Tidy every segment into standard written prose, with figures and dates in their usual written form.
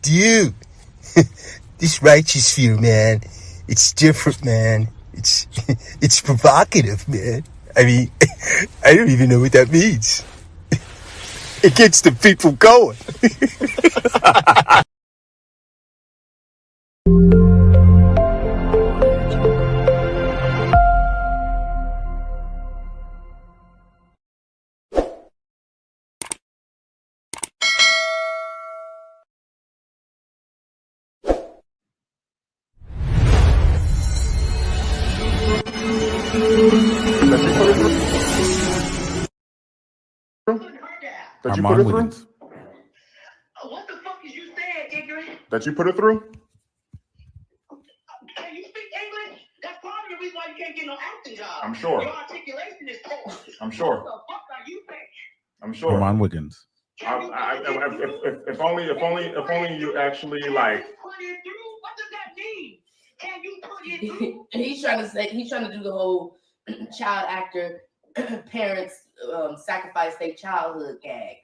dude, this righteous fear, man, it's different, man. It's provocative, man. I mean, I don't even know what that means. It gets the people going. That you put it through? What the fuck is you saying, ignorant? That you put it through? Can you speak English? That's part of the reason why you can't get no acting job. I'm sure. Your articulation is poor. I'm sure. What the fuck are you saying? I'm sure. Armand Wiggins. If only you actually like. Put it through. What does that mean? Can you put it through? He's trying to do the whole child actor parents sacrifice their childhood gag.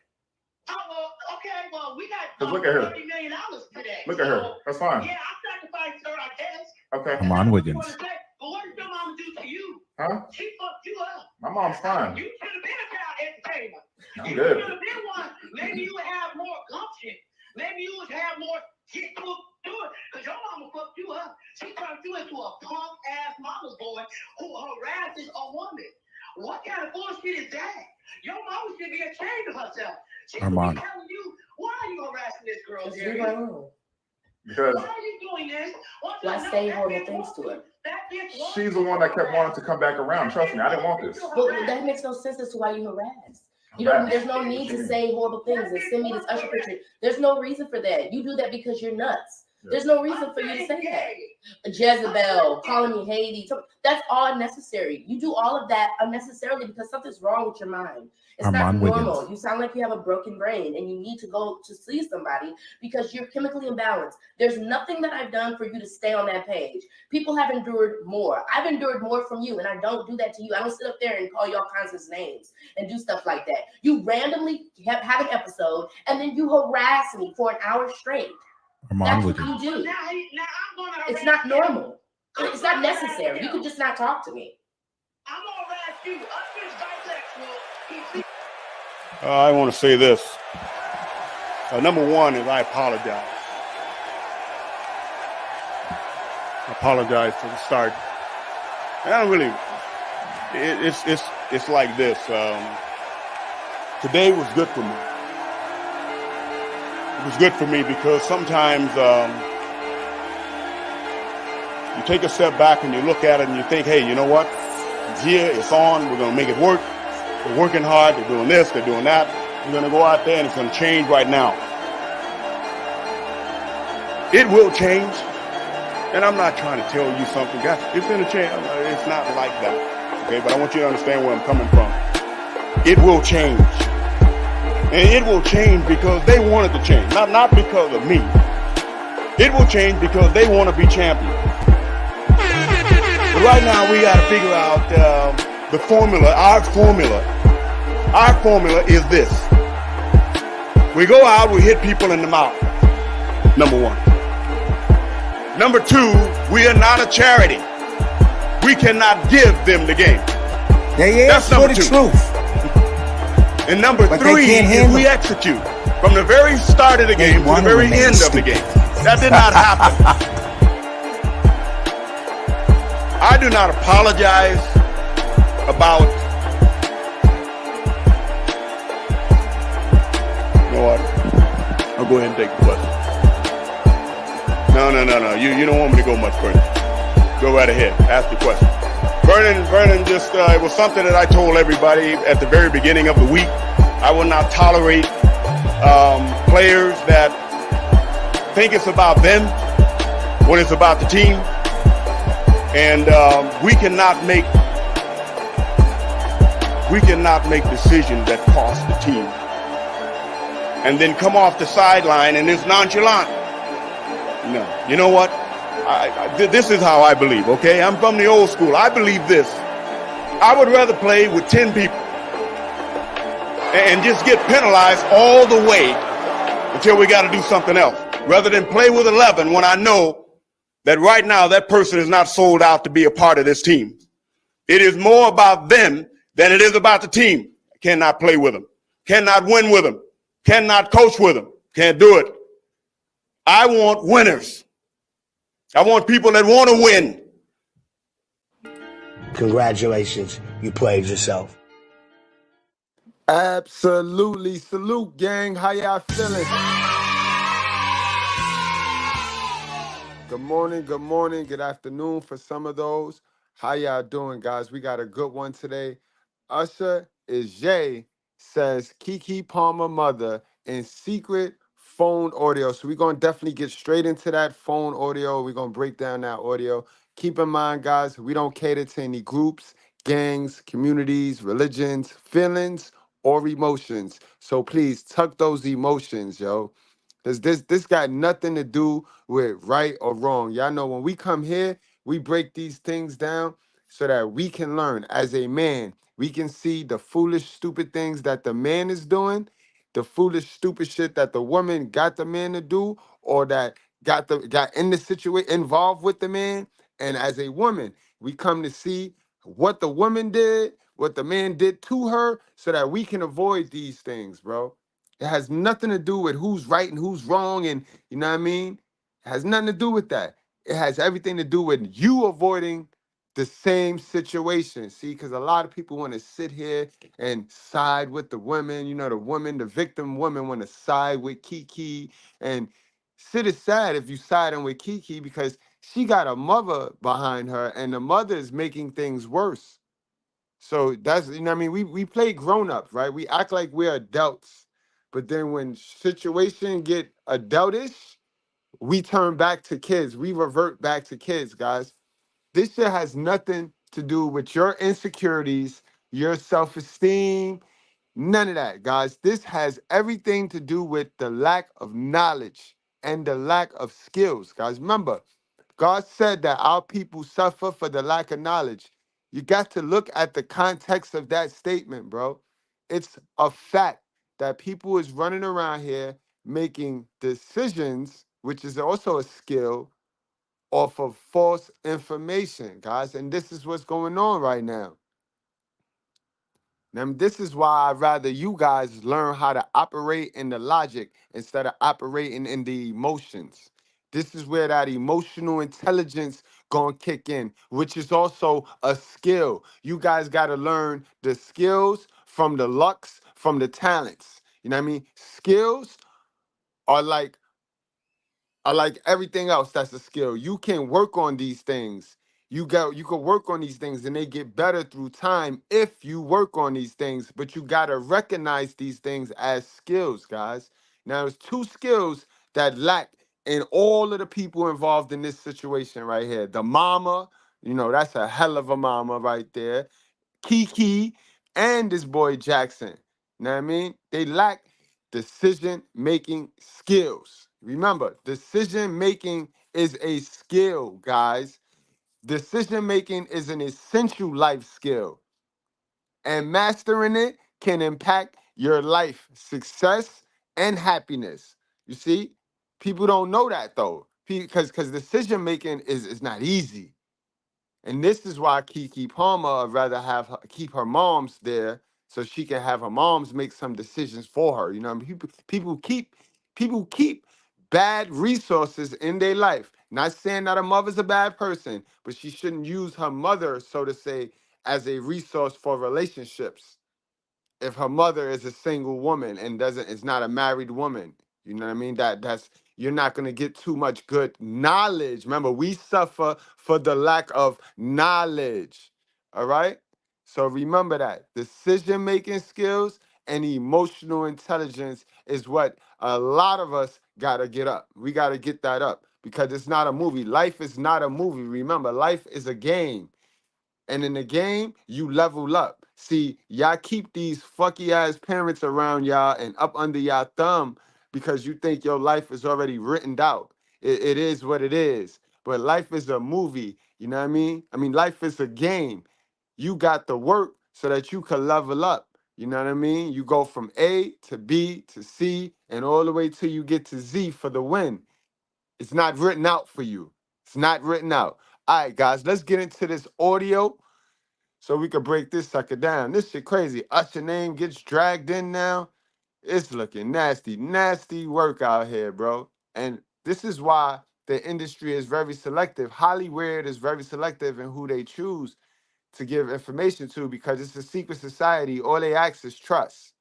Oh, well, okay, well, we got look at her. $30 million today. Look at her. That's fine. Yeah, I sacrificed her, I guess. Okay. Armand Wiggins. But what did your mama do to you? Huh? She fucked you up. My mom's fine. You should have been a child entertainer. I'm You good. should have been one. Maybe you would have more gumption. Maybe you would have more get to it. Because your mama fucked you up. She turned you into a punk-ass mama's boy who harasses a woman. What kind of bullshit is that? Your mama should be ashamed of herself. She should be Armand. telling you, why are you harassing this girl, It's Darius? your own. Because Why are you doing this? Why say horrible things to her? she's the one that kept wanting to come back around. Trust me, I didn't want this. But that makes no sense as to why you harass. You don't. There's no need to say horrible things and send me this Usher picture. There's no reason for that. You do that because you're nuts. There's no reason for you to say that. Jezebel, calling me Haiti. That's all unnecessary. You do all of that unnecessarily because something's wrong with your mind. It's Armand not normal. Wiggins. You sound like you have a broken brain and you need to go to see somebody because you're chemically imbalanced. There's nothing that I've done for you to stay on that page. People have endured more. I've endured more from you, and I don't do that to you. I don't sit up there and call you all kinds of names and do stuff like that. You randomly have an episode and then you harass me for an hour straight. Armand That's what Wiggins. you do. Now I'm gonna It's harass not you. normal. It's not necessary. You could just not talk to me. I'm gonna harass you. Usher's bisexual. He's I want to say this. Number one is I apologize. I apologize for the start. And I don't really. It's like this. Today was good for me. It was good for me because sometimes you take a step back and you look at it and you think, hey, you know what? It's here. It's on. We're gonna make it work. They're working hard, they're doing this, they're doing that. We're going to go out there and it's going to change right now. It will change. And I'm not trying to tell you something, guys. It's going to change. It's not like that. Okay, but I want you to understand where I'm coming from. It will change. And it will change because they wanted to change. Not because of me. It will change because they want to be champions. But right now we got to figure out the formula, our formula. Our formula is this. We go out, we hit people in the mouth. Number one. Number two, we are not a charity. We cannot give them the game. They That's ask for number the two. truth. And number But three they can't is handle we it. execute from the very start of the They game to the wanna very remain end of the stupid. game. That did not happen. I do not apologize about, you know what? I'll go ahead and take the question. No. You don't want me to go much further. Go right ahead. Ask the question. Vernon just, it was something that I told everybody at the very beginning of the week. I will not tolerate players that think it's about them when it's about the team. And we cannot make decisions that cost the team and then come off the sideline and it's nonchalant. No, you know what? This is how I believe, okay? I'm from the old school. I believe this. I would rather play with 10 people and just get penalized all the way until we got to do something else. rather than play with 11 when I know that right now that person is not sold out to be a part of this team. It is more about them than it is about the team. I cannot play with them, cannot win with them, cannot coach with them, can't do it. I want winners. I want people that want to win. Congratulations, you played yourself. Absolutely. Salute, gang. How y'all feeling? Good morning, good afternoon for some of those. How y'all doing, guys? We got a good one today. Usher is Jay, says KeKe Palmer mother in secret phone audio. So we're going to definitely get straight into that phone audio. We're going to break down that audio. Keep in mind, guys, we don't cater to any groups, gangs, communities, religions, feelings, or emotions. So please tuck those emotions, yo. Because this got nothing to do with right or wrong. Y'all know when we come here, we break these things down so that we can learn. As a man, we can see the foolish, stupid things that the man is doing, the foolish, stupid shit that the woman got the man to do, or that got in the situation involved with the man. And as a woman, we come to see what the woman did, what the man did to her, so that we can avoid these things, bro. It has nothing to do with who's right and who's wrong, and you know what I mean? It has nothing to do with that. It has everything to do with you avoiding the same situation. See, because a lot of people want to sit here and side with the women. You know, the woman, the victim woman, want to side with KeKe. And shit is sad if you siding with KeKe because she got a mother behind her, and the mother is making things worse. So that's, you know what I mean? We play grown-ups, right? We act like we're adults. But then when situation get adultish, we turn back to kids. We revert back to kids, guys. This shit has nothing to do with your insecurities, your self-esteem, none of that, guys. This has everything to do with the lack of knowledge and the lack of skills, guys. Remember, God said that our people suffer for the lack of knowledge. You got to look at the context of that statement, bro. It's a fact that people is running around here making decisions, which is also a skill, off of false information, guys. And this is what's going on right now. Now, this is why I'd rather you guys learn how to operate in the logic instead of operating in the emotions. This is where that emotional intelligence gonna kick in, which is also a skill. You guys gotta learn the skills from the lucks, from the talents. You know what I mean? Skills are like everything else that's a skill. You can work on these things. You can work on these things and they get better through time if you work on these things, but you got to recognize these things as skills, guys. Now, there's two skills that lack in all of the people involved in this situation right here. The mama, you know, that's a hell of a mama right there. KeKe and this boy Jackson. You know what I mean? They lack decision-making skills. Remember, decision-making is a skill, guys. Decision-making is an essential life skill. And mastering it can impact your life, success, and happiness. You see, people don't know that though. Because decision-making is not easy. And this is why KeKe Palmer would rather keep her moms there so she can have her moms make some decisions for her. You know, people keep bad resources in their life. Not saying that a mother's a bad person, but she shouldn't use her mother, so to say, as a resource for relationships. If her mother is a single woman and is not a married woman, you know what I mean? That's you're not gonna get too much good knowledge. Remember, we suffer for the lack of knowledge. All right. So remember that decision-making skills and emotional intelligence is what a lot of us gotta get up. We gotta get that up because it's not a movie. Life is not a movie. Remember, life is a game. And in the game, you level up. See, y'all keep these fucky ass parents around y'all and up under y'all thumb because you think your life is already written out. It is what it is. But life is a movie. You know what I mean? Life is a game. You got to work so that you can level up. You know what I mean? You go from A to B to C and all the way till you get to Z for the win. It's not written out for you. It's not written out. All right, guys, let's get into this audio so we can break this sucker down. This shit crazy. Usher name gets dragged in now. It's looking nasty, nasty work out here, bro. And this is why the industry is very selective. Hollywood is very selective in who they choose to give information to because it's a secret society. All they ask is trust.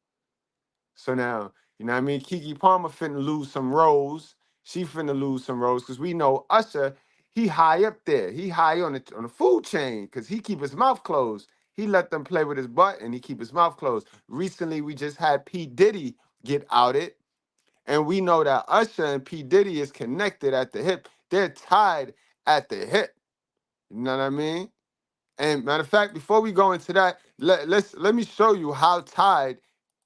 So now, you know what I mean? KeKe Palmer finna lose some roles. She finna lose some roles because we know Usher, he high up there. He high on the food chain because he keep his mouth closed. He let them play with his butt and he keep his mouth closed. Recently, we just had P. Diddy get outed. And we know that Usher and P. Diddy is connected at the hip. They're tied at the hip. You know what I mean? And matter of fact, before we go into that, let me show you how tied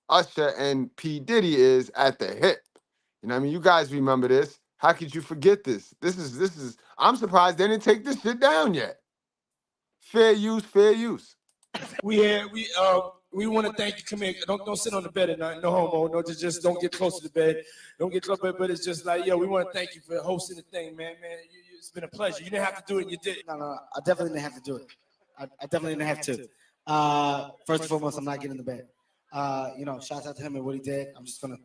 Usher and P. Diddy is at the hip. You know what I mean? You guys remember this. How could you forget this? This is I'm surprised they didn't take this shit down yet. Fair use, fair use. We want to thank you. Come here. Don't sit on the bed at night. No homo. No, just don't get close to the bed. Don't get close. But it's just like, yo, we want to thank you for hosting the thing, man. It's been a pleasure. You didn't have to do it. You did. No, I definitely didn't have to do it. I definitely didn't have to. First and foremost, I'm not getting in the bed. Shout out to him and what he did. I'm just gonna,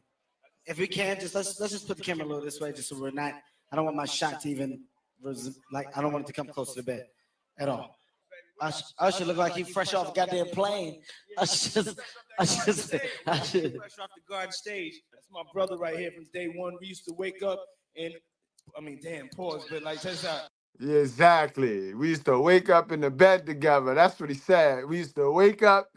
if we can, let's just put the camera a little this way, just so we're not. I don't want my shot to even I don't want it to come close to the bed at all. Usher look like he fresh off a goddamn plane. Usher Fresh off the garden stage. That's my brother right here from day one. We used to wake up and, pause, but like, check this out. Yeah, exactly. We used to wake up in the bed together. That's what he said. We used to wake up.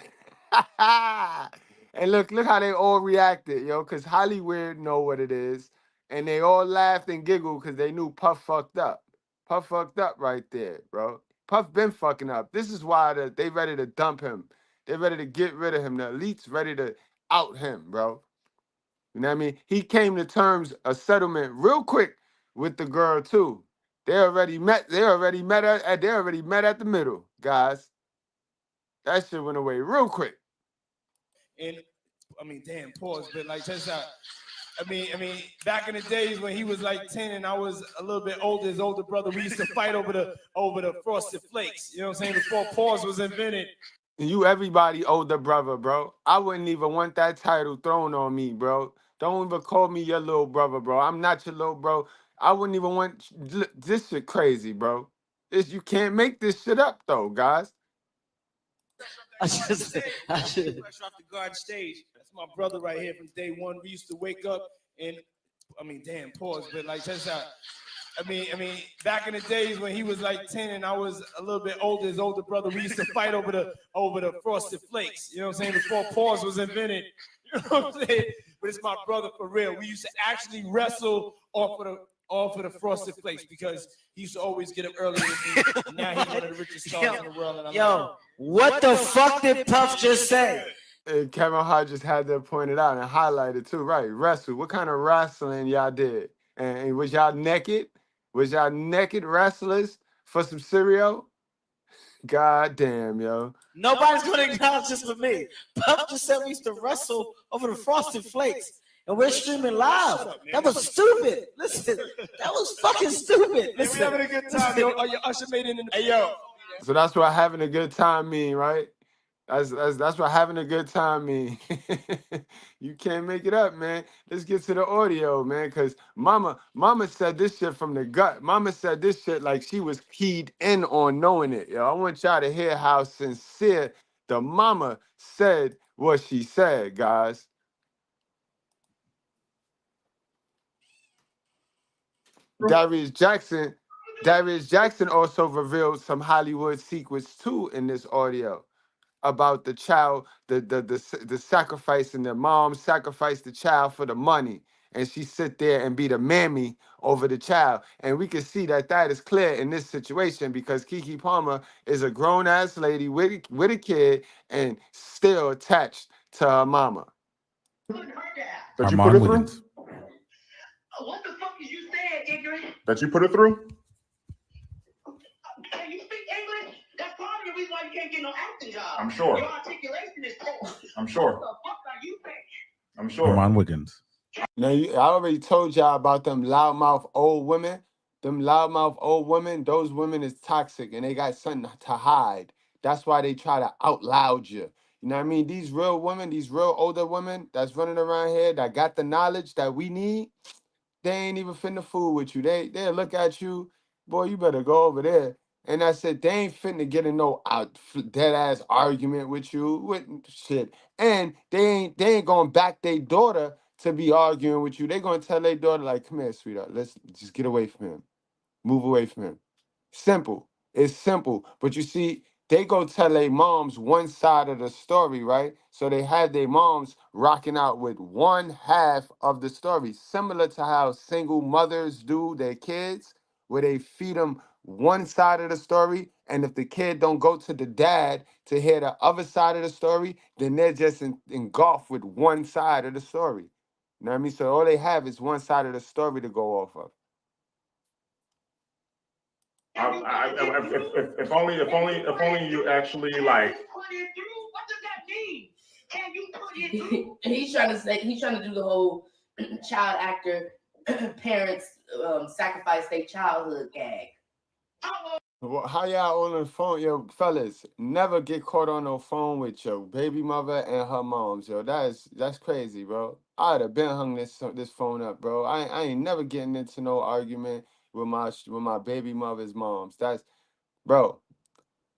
And look how they all reacted, yo, because Hollywood know what it is. And they all laughed and giggled because they knew Puff fucked up. Puff fucked up right there, bro. Puff been fucking up. This is why they ready to dump him. They ready to get rid of him. The elite's ready to out him, bro. You know what I mean? He came to terms, a settlement real quick with the girl too. They already met at the middle, guys. That shit went away real quick. And pause, but like, check this out. Back in the days when he was like 10 and I was a little bit older, his older brother, we used to fight over the Frosted Flakes. You know what I'm saying? Before pause was invented. You everybody older brother, bro. I wouldn't even want that title thrown on me, bro. Don't even call me your little brother, bro. I'm not your little bro. I wouldn't even want this shit crazy, bro. You can't make this shit up though, guys. Fresh off the garden stage. That's my brother right here from day one. We used to wake up and pause, but like, check this out. Back in the days when he was like 10 and I was a little bit older, his older brother, we used to fight over the Frosted Flakes. You know what I'm saying? Before pause was invented. You know what I'm saying? But it's my brother for real. We used to actually wrestle off of the Frosted Flakes because he used to always get up early with me. Now he's one of the richest stars in the world. And what the fuck did Puff just say? And Kevin Hart just had that pointed out and highlighted too, right? Wrestle. What kind of wrestling y'all did? And was y'all naked? Was y'all naked wrestlers for some cereal? God damn, yo. Nobody's gonna acknowledge this for me. Puff just said we used to wrestle over the Frosted Flakes. And we're streaming live. That was stupid. Listen, that was fucking stupid. Listen. We're having a good time, yo. Your Usher made it in the hey, yo. So that's what having a good time mean, right? That's what having a good time mean. You can't make it up, man. Let's get to the audio, man, because Mama said this shit from the gut. Mama said this shit like she was keyed in on knowing it. Yo, I want y'all to hear how sincere the mama said what she said, guys. Darius Jackson also revealed some Hollywood secrets too in this audio about the child, the sacrifice, and the mom sacrificed the child for the money, and she sit there and be the mammy over the child. And we can see that is clear in this situation because KeKe Palmer is a grown ass lady with a kid and still attached to her mama. That you put it through? What the fuck is you saying, ignorant? That you put it through? Can you speak English? That's part of the reason why you can't get no acting job. I'm sure. Your articulation is poor. I'm sure. What the fuck are you saying? I'm sure. Armand Wiggins. Now, I already told y'all about them loudmouth old women. Them loudmouth old women, those women is toxic and they got something to hide. That's why they try to out loud you. You know what I mean? These real women, these real older women that's running around here that got the knowledge that we need, they ain't even finna fool with you. They'll look at you, boy, you better go over there. And I said, they ain't finna get in no dead ass argument with you. With shit. And they ain't gonna back their daughter to be arguing with you. They gonna tell their daughter, like, come here, sweetheart, let's just get away from him. Move away from him. Simple. It's simple. But you see, they go tell their moms one side of the story, right? So they have their moms rocking out with one half of the story, similar to how single mothers do their kids, where they feed them one side of the story, and if the kid don't go to the dad to hear the other side of the story, then they're just engulfed with one side of the story. You know what I mean? So all they have is one side of the story to go off of. If only you actually like. What does that mean? Can you put it through? He's trying to do the whole child actor parents sacrifice their childhood gag. Well, how y'all on the phone, yo, fellas? Never get caught on no phone with your baby mother and her moms, yo. That's crazy, bro. I'd have been hung this phone up, bro. I ain't never getting into no argument with my baby mother's moms. That's, bro.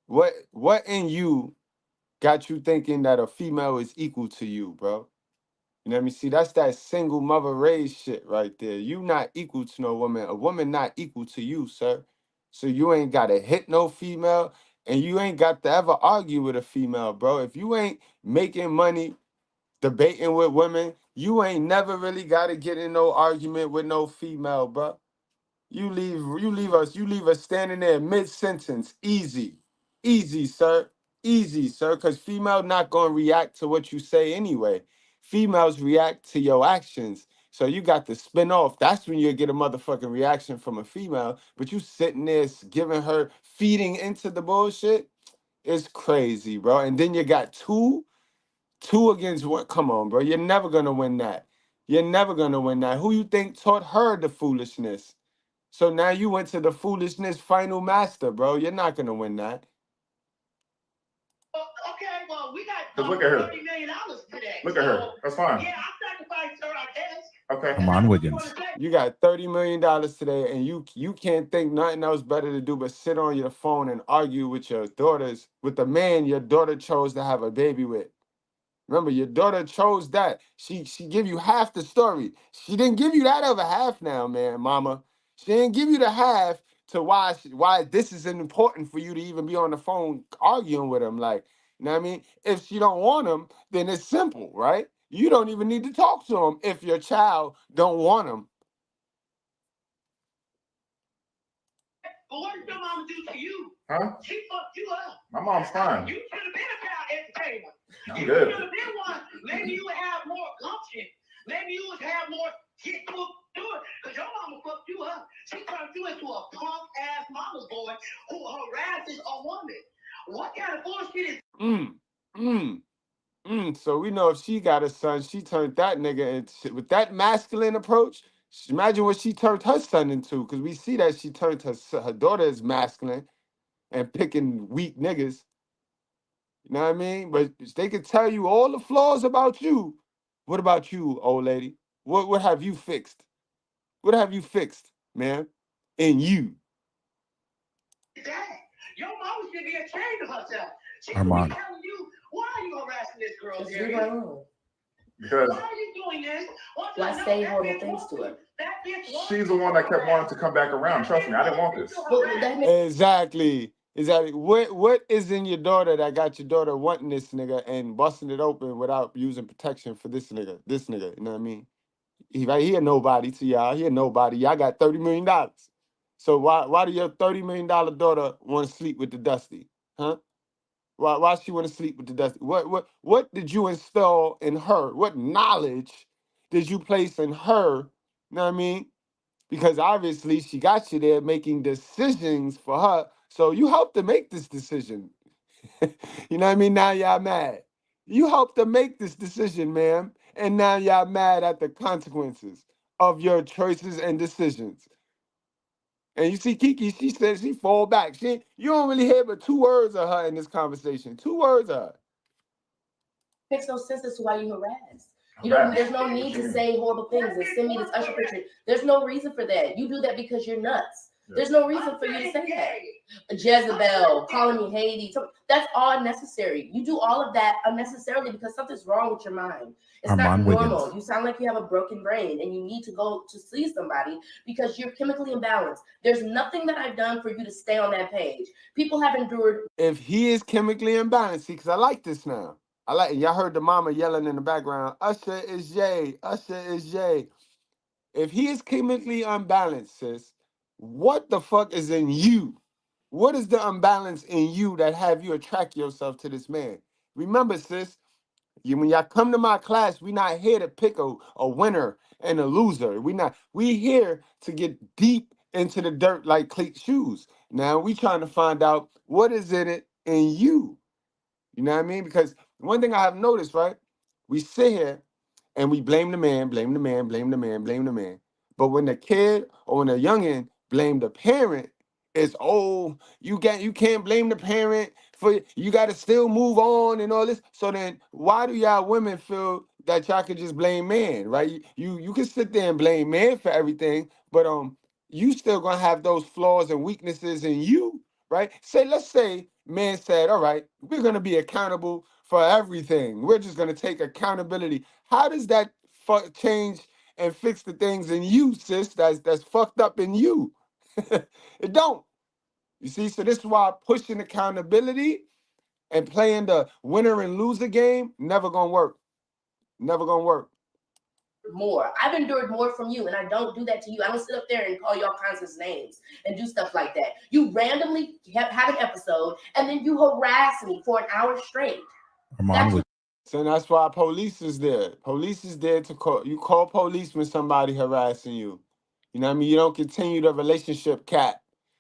What in you got you thinking that a female is equal to you, bro? You know what I mean? See, that's that single mother raised shit right there. You not equal to no woman. A woman not equal to you, sir. So you ain't gotta hit no female, and you ain't got to ever argue with a female, bro. If you ain't making money debating with women, you ain't never really gotta get in no argument with no female, bro. You leave us standing there mid-sentence. Easy. Easy, sir. Easy, sir. Cause female not gonna react to what you say anyway. Females react to your actions. So you got to spin off. That's when you get a motherfucking reaction from a female. But you sitting there giving her feeding into the bullshit. It's crazy, bro. And then you got two against one. Come on, bro. You're never gonna win that. You're never gonna win that. Who you think taught her the foolishness? So now you went to the foolishness final master, bro. You're not gonna win that. Okay, well, we got Look at her. $30 million today. Look at her. That's fine. Yeah, I sacrificed her, I guess. Okay. Come on, Wiggins. You got $30 million today, and you can't think nothing else better to do but sit on your phone and argue with your daughters, with the man your daughter chose to have a baby with. Remember, your daughter chose that. She give you half the story. She didn't give you that other half now, man, mama. She didn't give you the half to why this is important for you to even be on the phone arguing with him. Like, you know what I mean? If she don't want him, then it's simple, right? You don't even need to talk to him if your child don't want him. But what did your mama do to you? Huh? She fucked you up. My mom's fine. You should have been a child entertainer. I'm You good. should have been one. Maybe you would have more gumption. Maybe you would have more get to do it. Because your mama fucked you up. She turned you into a punk ass mama's boy who harasses a woman. What kind of bullshit is So we know if she got a son, she turned that nigga into, with that masculine approach. Imagine what she turned her son into, because we see that she turned her daughter as masculine and picking weak niggas. You know what I mean? But they could tell you all the flaws about you. What about you, old lady? What have you fixed? What have you fixed, man? In you. that? Your mama should be ashamed of herself. She should Armand. be telling you, why are you harassing this girl, Just leave Darius? her alone. Because Why are you doing this? Why say horrible things to her? That bitch wants she's the one that kept wanting to come back around. Trust me, I didn't want this. But that means Exactly. What is in your daughter that got your daughter wanting this nigga and busting it open without using protection for this nigga? This nigga, you know what I mean? He a nobody to y'all. He a nobody. Y'all got $30 million. So why do your $30 million daughter want to sleep with the Dusty? Huh? Why she want to sleep with the Dusty? What did you install in her? What knowledge did you place in her? You know what I mean? Because obviously she got you there making decisions for her. So you helped to make this decision. You know what I mean? Now y'all mad. You helped to make this decision, ma'am. And now y'all mad at the consequences of your choices and decisions. And you see KeKe, she said she fall back. You don't really hear but 2 words of her in this conversation. 2 words of her. Makes no sense as to why you harass. You don't. There's no need to say horrible things and send me this Usher picture. There's no reason for that. You do that because you're nuts. There's no reason for you to say that. Jezebel, calling me Haiti. That's all unnecessary. You do all of that unnecessarily because something's wrong with your mind. It's not normal. You sound like you have a broken brain and you need to go to see somebody because you're chemically imbalanced. There's nothing that I've done for you to stay on that page. People have endured. If he is chemically imbalanced, because I like this now. I like it. Y'all heard the mama yelling in the background, Usher is Jay, Usher is Jay. If he is chemically unbalanced, sis, what the fuck is in you? What is the imbalance in you that have you attract yourself to this man? Remember, sis, when y'all come to my class, we not here to pick a winner and a loser. We here to get deep into the dirt like cleat shoes. Now we trying to find out what is in it in you. You know what I mean? Because one thing I have noticed, right? We sit here and we blame the man, blame the man, blame the man, blame the man. But when the kid or when the youngin blame the parent, it's you can't blame the parent for you gotta still move on and all this. So then why do y'all women feel that y'all can just blame man, right? You can sit there and blame man for everything, but you still gonna have those flaws and weaknesses in you, right? Let's say man said, all right, we're gonna be accountable for everything. We're just gonna take accountability. How does that change and fix the things in you, sis? That's fucked up in you. It don't. You see, so this is why pushing accountability and playing the winner and loser game never gonna work. Never gonna work. More. I've endured more from you, and I don't do that to you. I don't sit up there and call you all kinds of names and do stuff like that. You randomly have an episode, and then you harass me for an hour straight. So that's why police is there. Police is there to call. You call police when somebody harassing you. You know what I mean? You don't continue the relationship cap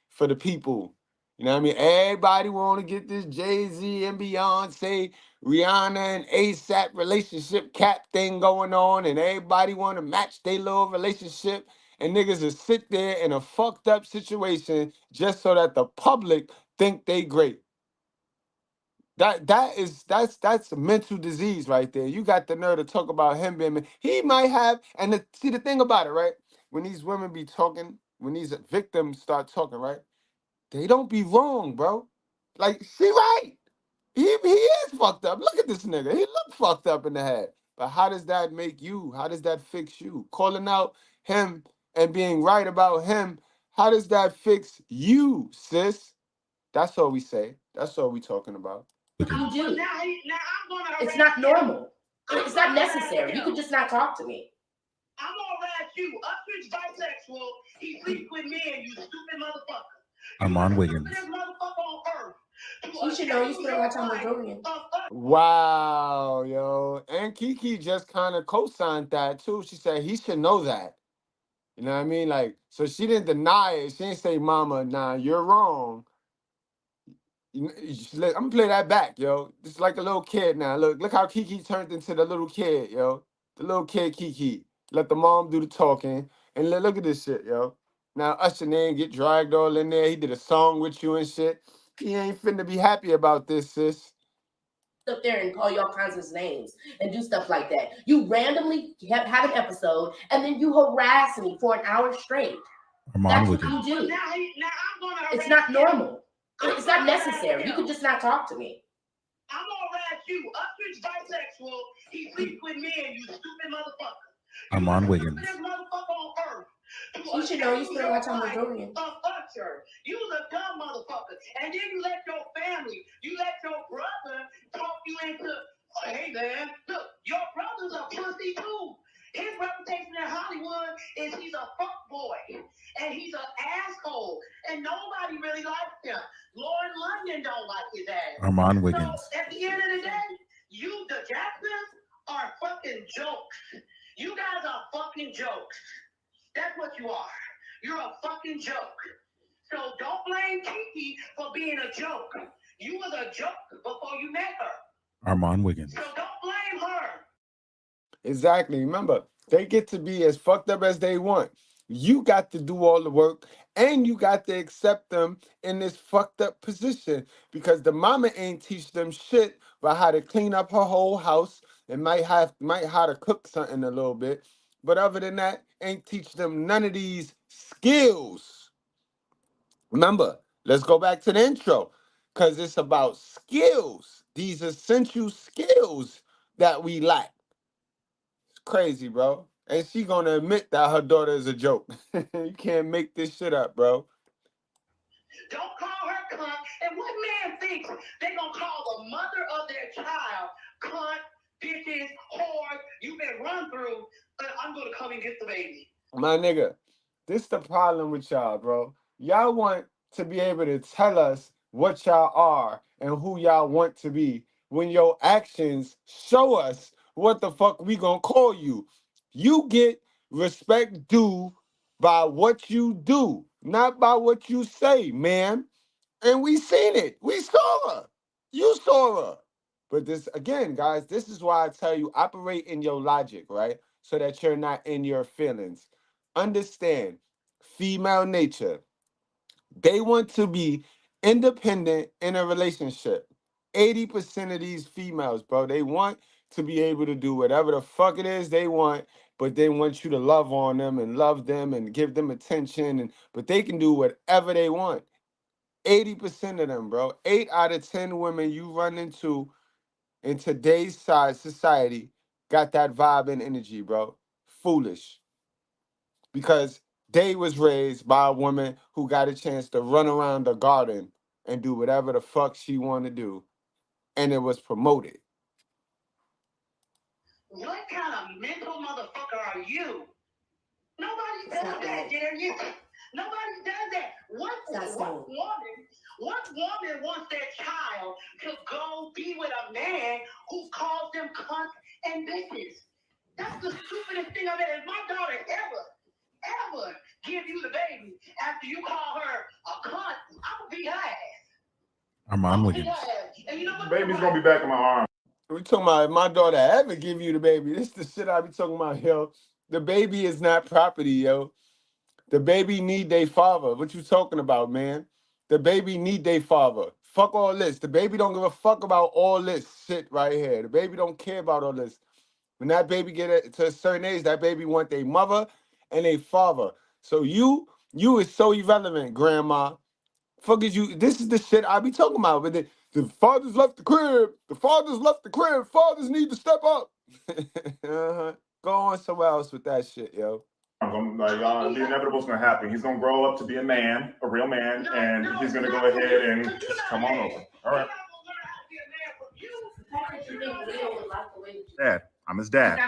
for the people. You know what I mean? Everybody want to get this Jay-Z and Beyonce, Rihanna and ASAP relationship cap thing going on, and everybody want to match their little relationship. And niggas will sit there in a fucked up situation just so that the public think they great. That's a mental disease right there. You got the nerve to talk about him being. He might have, and see the thing about it, right? When these women be talking, when these victims start talking, right? They don't be wrong, bro. Like she right. He is fucked up. Look at this nigga. He look fucked up in the head. But how does that make you? How does that fix you? Calling out him and being right about him. How does that fix you, sis? That's all we say. That's all we talking about. You do. It's not normal. It's not necessary. You could just not talk to me. I'm gonna harass you. Usher's bisexual. He sleeps with men, you stupid motherfucker. Armand Wiggins. This motherfucker on earth. You should know you spend a lot of time with Dorian. Wow, yo. And KeKe just kind of co-signed that too. She said he should know that. You know what I mean? Like, so she didn't deny it. She didn't say, Mama, nah, you're wrong. I'm gonna play that back, yo. Just like a little kid now. Look how KeKe turned into the little kid, yo. The little kid KeKe. Let the mom do the talking. And look at this shit, yo. Now Usher name get dragged all in there. He did a song with you and shit. He ain't finna be happy about this, sis. Up there and call you all kinds of names and do stuff like that. You randomly have an episode and then you harass me for an hour straight. That's what you do. Now I'm gonna it's not normal. It's not necessary. You could just not talk to me. I'm gonna harass you. Usher's bisexual. He sleeps with men, you stupid motherfucker. Armand Wiggins. This motherfucker on earth. You should know you spend a lot of time with Dorian. Usher. You was a dumb motherfucker. And then you let your family, you let your brother talk you into, oh, hey man, look, your brother's a pussy too. His reputation in Hollywood is he's a fuck boy. And he's an asshole. And nobody really likes him. Lauren London don't like his ass. Armand Wiggins. So at the end of the day, you, the Jacksons, are fucking jokes. You guys are fucking jokes. That's what you are. You're a fucking joke. So don't blame KeKe for being a joke. You was a joke before you met her. Armand Wiggins. So don't blame her. Exactly. Remember, they get to be as fucked up as they want. You got to do all the work and you got to accept them in this fucked up position because the mama ain't teach them shit about how to clean up her whole house and might how to cook something a little bit. But other than that, ain't teach them none of these skills. Remember, let's go back to the intro because it's about skills, these essential skills that we lack. Crazy, bro. And she gonna admit that her daughter is a joke. You can't make this shit up, bro. Don't call her cunt. And what man thinks they gonna call the mother of their child cunt, bitches, whore, you been run through, but I'm gonna come and get the baby. My nigga, this the problem with y'all, bro. Y'all want to be able to tell us what y'all are and who y'all want to be when your actions show us what the fuck we gonna call you. You get respect due by what you do, not by what you say, man. And we seen it. We saw her. You saw her. But this again, guys, this is why I tell you operate in your logic, right? So that you're not in your feelings. Understand female nature. They want to be independent in a relationship. 80% of these females, bro, they want to be able to do whatever the fuck it is they want, but they want you to love on them and love them and give them attention and but they can do whatever they want. 80% of them, bro. 8 out of 10 women you run into in today's society got that vibe and energy, bro. Foolish. Because they was raised by a woman who got a chance to run around the garden and do whatever the fuck she wanted to do. And it was promoted. What kind of mental motherfucker are you? Nobody does that, Darius. Nobody does that. What woman wants their child to go be with a man who calls them cunt and bitches? That's the stupidest thing I've ever. If my daughter ever give you the baby after you call her a cunt, I'm gonna beat her ass. Armand Williams. And you know what? Baby's gonna be back in my arms. We talking about if my daughter ever give you the baby. This the shit I be talking about, yo. The baby is not property, yo. The baby need their father. What you talking about, man? The baby need their father. Fuck all this. The baby don't give a fuck about all this shit right here. The baby don't care about all this. When that baby to a certain age, that baby want their mother and their father. So you is so irrelevant, grandma. Fuck is you? This is the shit I be talking about. But the fathers left the crib. The fathers left the crib. Fathers need to step up. Uh-huh. Go on somewhere else with that shit, yo. The inevitable's gonna happen. He's gonna grow up to be a man, a real man, and he's gonna go ahead and just come on over. All right. Dad, I'm his dad.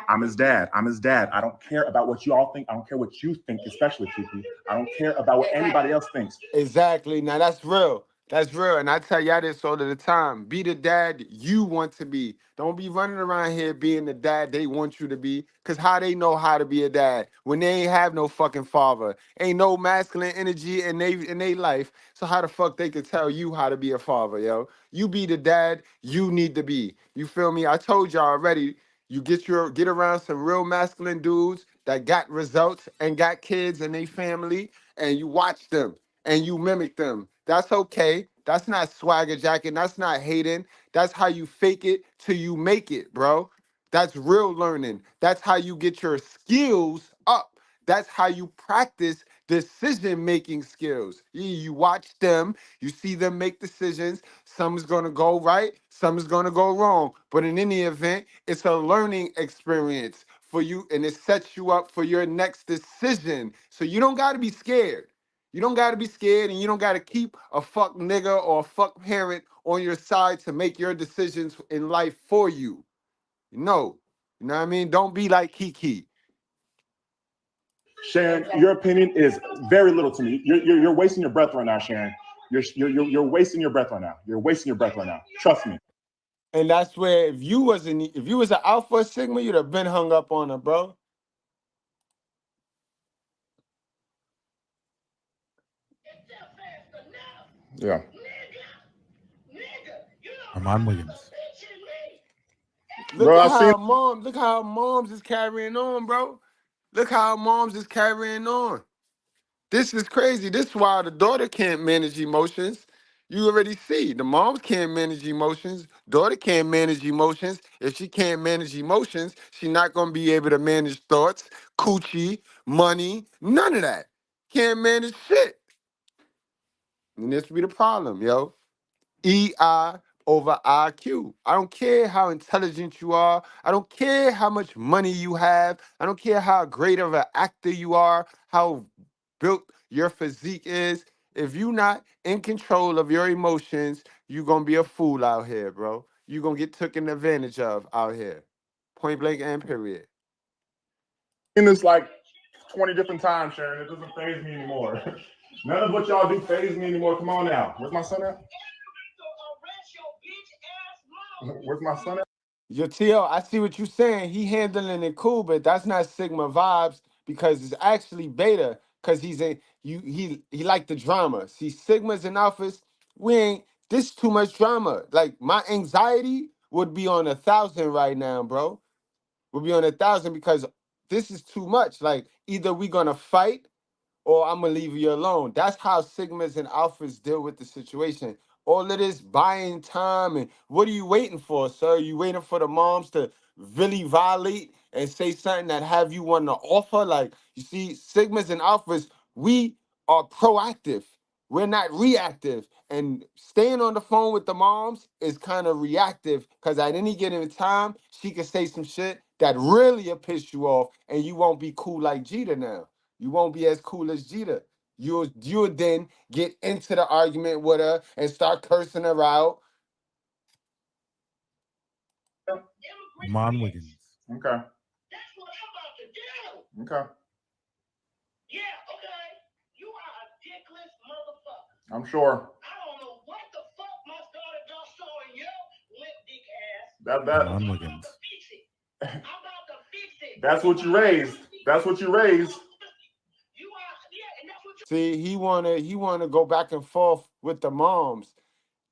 I'm his dad. I'm his dad. I don't care about what you all think. I don't care what you think, especially KeKe. I don't care about what anybody else thinks. Exactly. Now that's real. That's real. And I tell y'all this all of the time. Be the dad you want to be. Don't be running around here being the dad they want you to be. Because how they know how to be a dad when they ain't have no fucking father? Ain't no masculine energy in they life. So how the fuck they could tell you how to be a father, yo? You be the dad you need to be. You feel me? I told y'all already. You get around some real masculine dudes that got results and got kids and they family, and you watch them and you mimic them. That's okay. That's not swagger jacking. That's not hating. That's how you fake it till you make it, bro. That's real learning. That's how you get your skills up. That's how you practice decision-making skills. You watch them, you see them make decisions. Some is gonna go right, some is gonna go wrong. But in any event, it's a learning experience for you, and it sets you up for your next decision. So you don't gotta be scared. You don't gotta be scared, and you don't gotta keep a fuck nigga or a fuck parent on your side to make your decisions in life for you. No. You know what I mean? Don't be like KeKe. Sharon, your opinion is very little to me. You're wasting your breath right now, Sharon. You're wasting your breath right now. You're wasting your breath right now. Trust me. And that's where if you was an alpha or sigma, you'd have been hung up on her, bro. Yeah. Armand Williams. Look Bro, at I seen. how moms is carrying on, bro. Look how moms is carrying on. This is crazy. This is why the daughter can't manage emotions. You already see the moms can't manage emotions. Daughter can't manage emotions. If she can't manage emotions, she's not gonna be able to manage thoughts, coochie, money, none of that. Can't manage shit. And this be the problem, yo. EI over IQ. I don't care how intelligent you are. I don't care how much money you have. I don't care how great of an actor you are, how built your physique is. If you're not in control of your emotions, you're going to be a fool out here, bro. You're going to get taken advantage of out here. Point blank and period. Seen this like 20 different times, Sharon. It doesn't faze me anymore. None of what y'all do faze me anymore. Come on now. Where's my son at? Where's my son at? Yo, T.O., I see what you're saying. He handling it cool, but that's not Sigma vibes because it's actually beta because he like the drama. See, Sigmas and Alphas, we ain't this too much drama. Like my anxiety would be on 1,000 right now, bro. Would be on 1,000 because this is too much. Like either we gonna fight or I'm gonna leave you alone. That's how Sigmas and Alphas deal with the situation. All of this buying time and what are you waiting for, sir? You waiting for the moms to really violate and say something that have you want to offer? Like you see, Sigmas and Alphas, we are proactive. We're not reactive. And staying on the phone with the moms is kind of reactive because at any given time, she could say some shit that really will piss you off and you won't be cool like Jeter now. You won't be as cool as Jeter. You'll then get into the argument with her and start cursing her out. Mon Wiggins. Okay. That's what I'm about to do. Okay. Yeah, okay. You are a dickless motherfucker. I'm sure. I don't know what the fuck my daughter just saw in your limp dick ass. Mon Wiggins. I'm about to fix it. That's what you raised. That's what you raised. You are, yeah, and that's what you. See, he wanna go back and forth with the moms.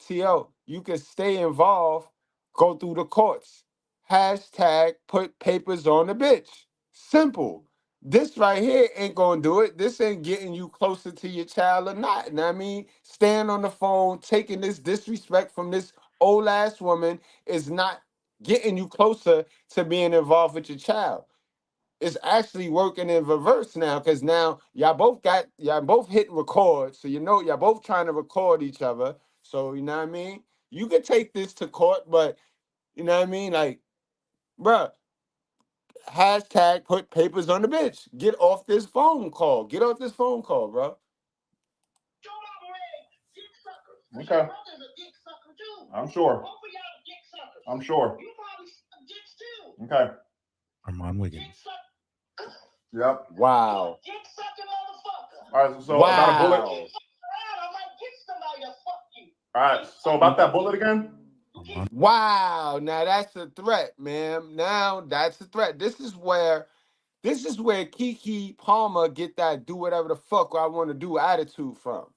T.O., you can stay involved, go through the courts. Hashtag put papers on the bitch. Simple. This right here ain't gonna do it. This ain't getting you closer to your child or not. And I mean, staying on the phone, taking this disrespect from this old ass woman is not getting you closer to being involved with your child. It's actually working in reverse now because now y'all both hitting record. So you know y'all both trying to record each other. So you know what I mean? You could take this to court, but you know what I mean? Like, bruh, hashtag put papers on the bitch. Get off this phone call. Get off this phone call, bro. Your mama raised dick suckers. Okay. Your brother's a dick sucker too. I'm sure. Both of y'all dick suckers. I'm sure. You probably suck dicks too. Okay. Armand Wiggins. Dick suck. Yep. Wow. Dick sucking motherfucker. All right. So about a bullet. Wow. Around, I might get somebody to fuck you. All right. So about that bullet again. Wow. Now that's a threat, ma'am. Now that's a threat. This is where KeKe Palmer get that do whatever the fuck I want to do attitude from.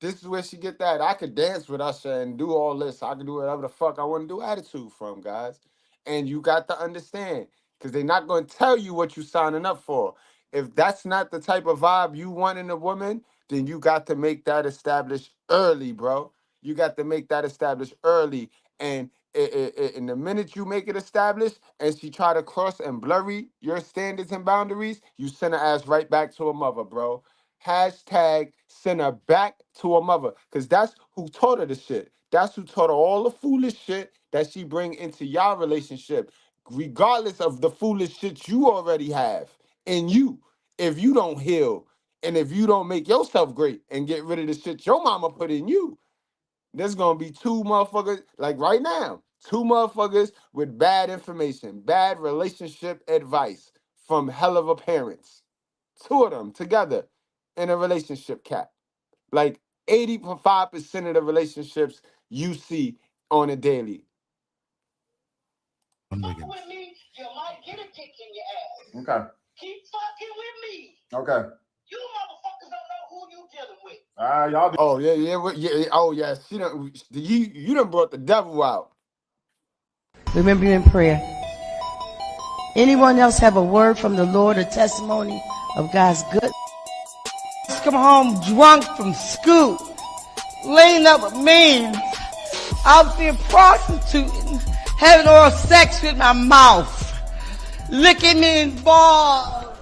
This is where she get that I could dance with Usher and do all this. I can do whatever the fuck I want to do attitude from, guys. And you got to understand, because they're not going to tell you what you signing up for. If that's not the type of vibe you want in a woman, then you got to make that established early, bro. You got to make that established early. And in the minute you make it established and she try to cross and blurry your standards and boundaries, you send her ass right back to her mother, bro. Hashtag send her back to her mother. Because that's who taught her the shit. That's who taught her all the foolish shit that she bring into y'all relationship. Regardless of the foolish shit you already have in you. If you don't heal and if you don't make yourself great and get rid of the shit your mama put in you, there's gonna be two motherfuckers, like right now, two motherfuckers with bad information, bad relationship advice from hell of a parents. Two of them together in a relationship cap. Like 85% of the relationships you see on a daily. Fucking with me, you might get a kick in your ass. Okay. Keep fucking with me. Okay. You motherfuckers don't know who you dealing with. Y'all do. Oh yeah. Oh yeah. You done brought the devil out. Remember you in prayer. Anyone else have a word from the Lord or testimony of God's good? Come home drunk from school, laying up with men, out there prostituting, having oral sex with my mouth, licking me in balls.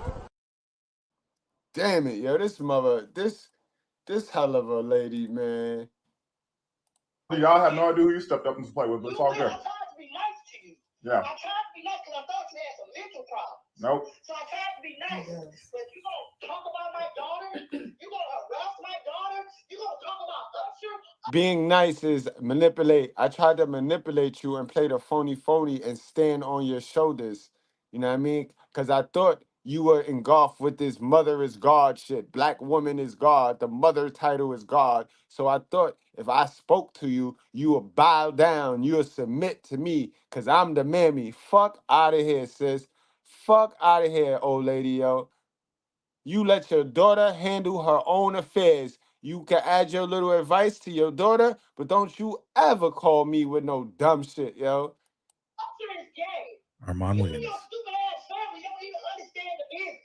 Damn it, yo, this mother, this hell of a lady, man. Y'all have no idea who you stepped up and played with, but it's all good. I tried to be nice to you. Yeah. I tried to be nice because I thought you had some mental problems. Nope. So I tried to be nice. But you gonna talk about my daughter? You gonna harass my daughter? You gonna talk about Usher? Being nice is manipulate. I tried to manipulate you and play the phony and stand on your shoulders. You know what I mean? Because I thought you were engulfed with this mother is God shit. Black woman is God. The mother title is God. So I thought if I spoke to you, you would bow down. You would submit to me because I'm the mammy. Fuck out of here, sis. Fuck out of here, old lady, yo. You let your daughter handle her own affairs. You can add your little advice to your daughter, but don't you ever call me with no dumb shit, yo. Usher is gay. Armand You Wiggins. and your stupid ass family don't even understand the business.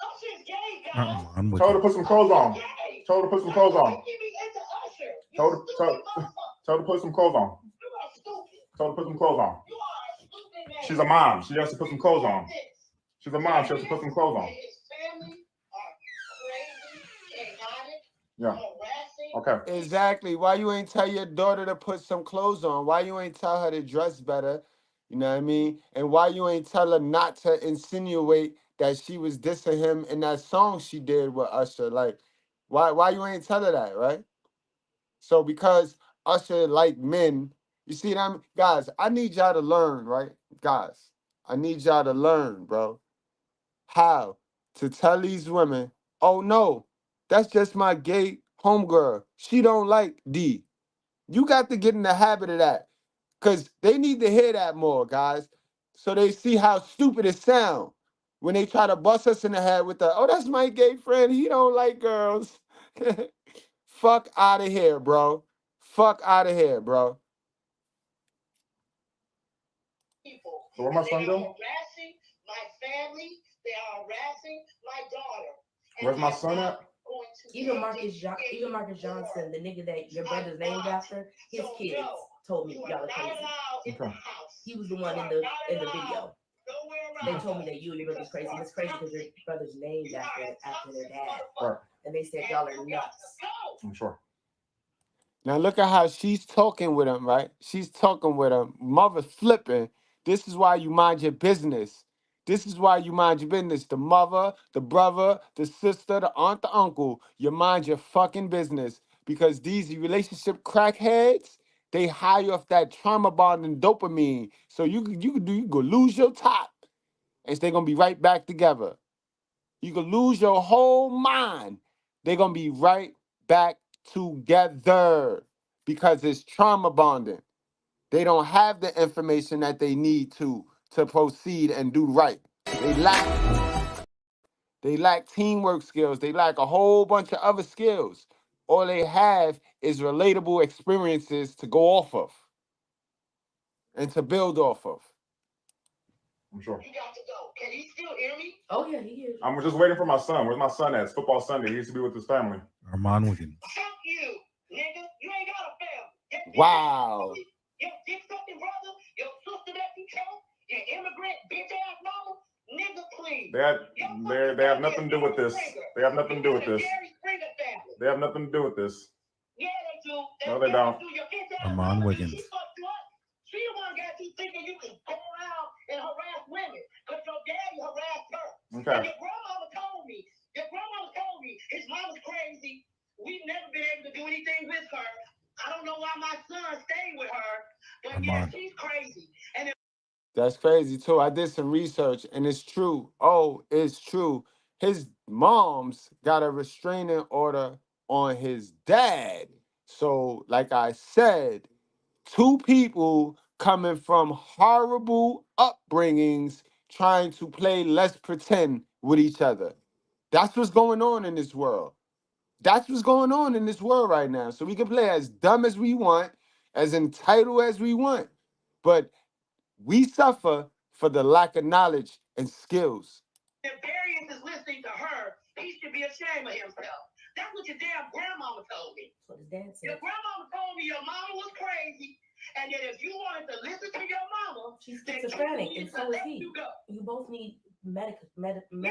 Usher is gay, guys. Armand Told her to Wiggins. put some clothes on. Gay. Told her to put some clothes on. You be into Usher. You Told stupid her motherfucker. to put some clothes on. You are stupid. Told her to put some clothes on. You are a stupid man. She's a mom. She has to put some clothes on. She's a mom. She has to put some clothes on. His family are crazy, chaotic, Yeah. harassing. Okay. Exactly. Why you ain't tell your daughter to put some clothes on? Why you ain't tell her to dress better? You know what I mean? And why you ain't tell her not to insinuate that she was dissing him in that song she did with Usher? Like, why you ain't tell her that, right? So because Usher like men, you see what I mean? Guys, I need y'all to learn, right? Guys, I need y'all to learn, bro. How to tell these women, oh no, that's just my gay homegirl. She don't like D. You got to get in the habit of that. Cause they need to hear that more, guys. So they see how stupid it sound when they try to bust us in the head with the, oh, that's my gay friend. He don't like girls. Fuck out of here, bro. Fuck out of here, bro. People. So where my They son are go? harassing my family. They are harassing my daughter. And Where's my I'm son not at? going to Even stand Even Marcus Johnson, the nigga that your brother's named after, his kids told me You y'all are are not crazy. allowed in the Okay. house. He was the one in the video. They told me that you and your brother's crazy. It's crazy because your brother's named after their dad. Right. And they said y'all are nuts. I'm sure. Now look at how she's talking with him, right? She's talking with him. Mother flipping. This is why you mind your business. This is why you mind your business. The mother, the brother, the sister, the aunt, the uncle. You mind your fucking business. Because these relationship crackheads, they high off that trauma bond and dopamine. So you go lose your top. And they're gonna be right back together. You can lose your whole mind. They're gonna be right back together because it's trauma bonding. They don't have the information that they need to proceed and do right. They lack teamwork skills. They lack a whole bunch of other skills. All they have is relatable experiences to go off of and to build off of. I'm sure. You got to go. Can he still hear me? Oh yeah, he is. I'm just waiting for my son. Where's my son at? It's football Sunday. He used to be with his family. Armand Wiggins. Fuck you, nigga. You ain't got a family. Wow. Your dick sucking brother, your sister that you chose, your immigrant bitch ass mama, nigga, please. They have nothing to do with this. They have nothing to do with this. Jerry Springer family. They have nothing to do with this. Yeah, they do. No, they don't. Your bitch ass Armand mama, Wiggins. She fucked you up. She the one got you thinking you can go around and harass women because your daddy harassed her. Okay. And your grandmama told me his mama's crazy. We've never been able to do anything with her. I don't know why my son stayed with her, but yeah, she's crazy. And That's crazy too. I did some research and it's true. Oh, it's true. His mom's got a restraining order on his dad. So, like I said, two people coming from horrible upbringings trying to play let's pretend with each other. That's what's going on in this world. That's what's going on in this world right now. So we can play as dumb as we want, as entitled as we want. But we suffer for the lack of knowledge and skills. If Darius is listening to her, he should be ashamed of himself. That's what your damn grandmama told me. What his dad said. Your grandmama told me your mama was crazy, and that if you wanted to listen to your mama, she's schizophrenic, and so is he. You both need medicine.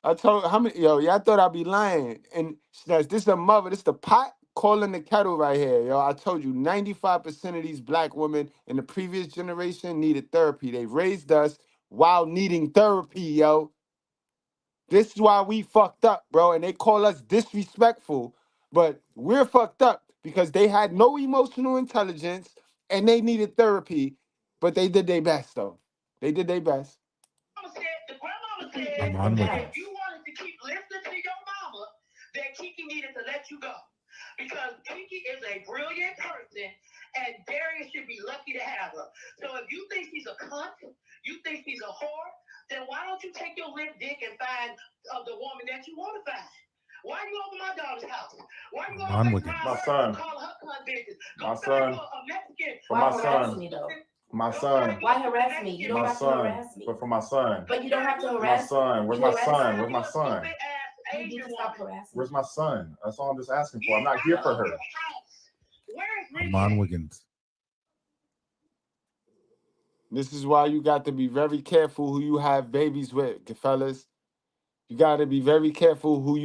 I told how many y'all thought I'd be lying. And this is a mother, this is the pot calling the kettle right here, yo. I told you 95% of these black women in the previous generation needed therapy. They raised us while needing therapy, yo. This is why we fucked up, bro. And they call us disrespectful, but we're fucked up because they had no emotional intelligence and they needed therapy, but they did their best, though. They did their best. The grandmama said Armand that Wiggins. if you wanted to keep listening to your mama, then KeKe needed to let you go. Because KeKe is a brilliant person, and Darius should be lucky to have her. So if you think she's a cunt, you think she's a whore, then why don't you take your limp dick and find the woman that you want to find? Why you over my daughter's house? Why you Armand going Wiggins. My son. call her cunt bitches? My Go son. find you a Mexican. For Why my harass son. me though? My son. Why harass me? You don't My have to son. harass me. But for my son. But you don't have to My harass me. son. Where's You my harass son? me. Where's my son? You need to stop harassing me. Where's my son? That's all I'm just asking for. I'm not here for her. Armand Wiggins. This is why you got to be very careful who you have babies with, fellas. You got to be very careful who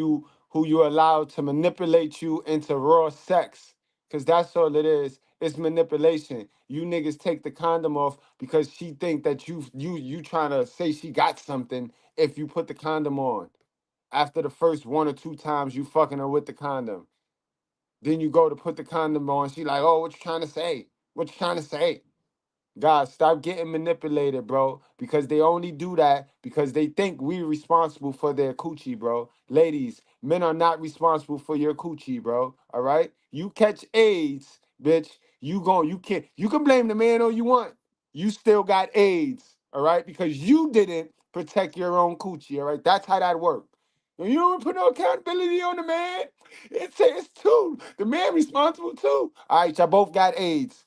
you allow to manipulate you into raw sex, because that's all it is. It's manipulation. You niggas take the condom off because she think that you trying to say she got something if you put the condom on. After the first 1 or 2 times you fucking her with the condom. Then you go to put the condom on. She like, oh, what you trying to say? What you trying to say? Guys, stop getting manipulated, bro, because they only do that because they think we're responsible for their coochie, bro. Ladies, men are not responsible for your coochie, bro. All right? You catch AIDS, bitch, you can blame the man all you want. You still got AIDS, all right? Because you didn't protect your own coochie, all right? That's how that works. You don't put no accountability on the man. It's two. The man responsible too. All right, y'all both got AIDS.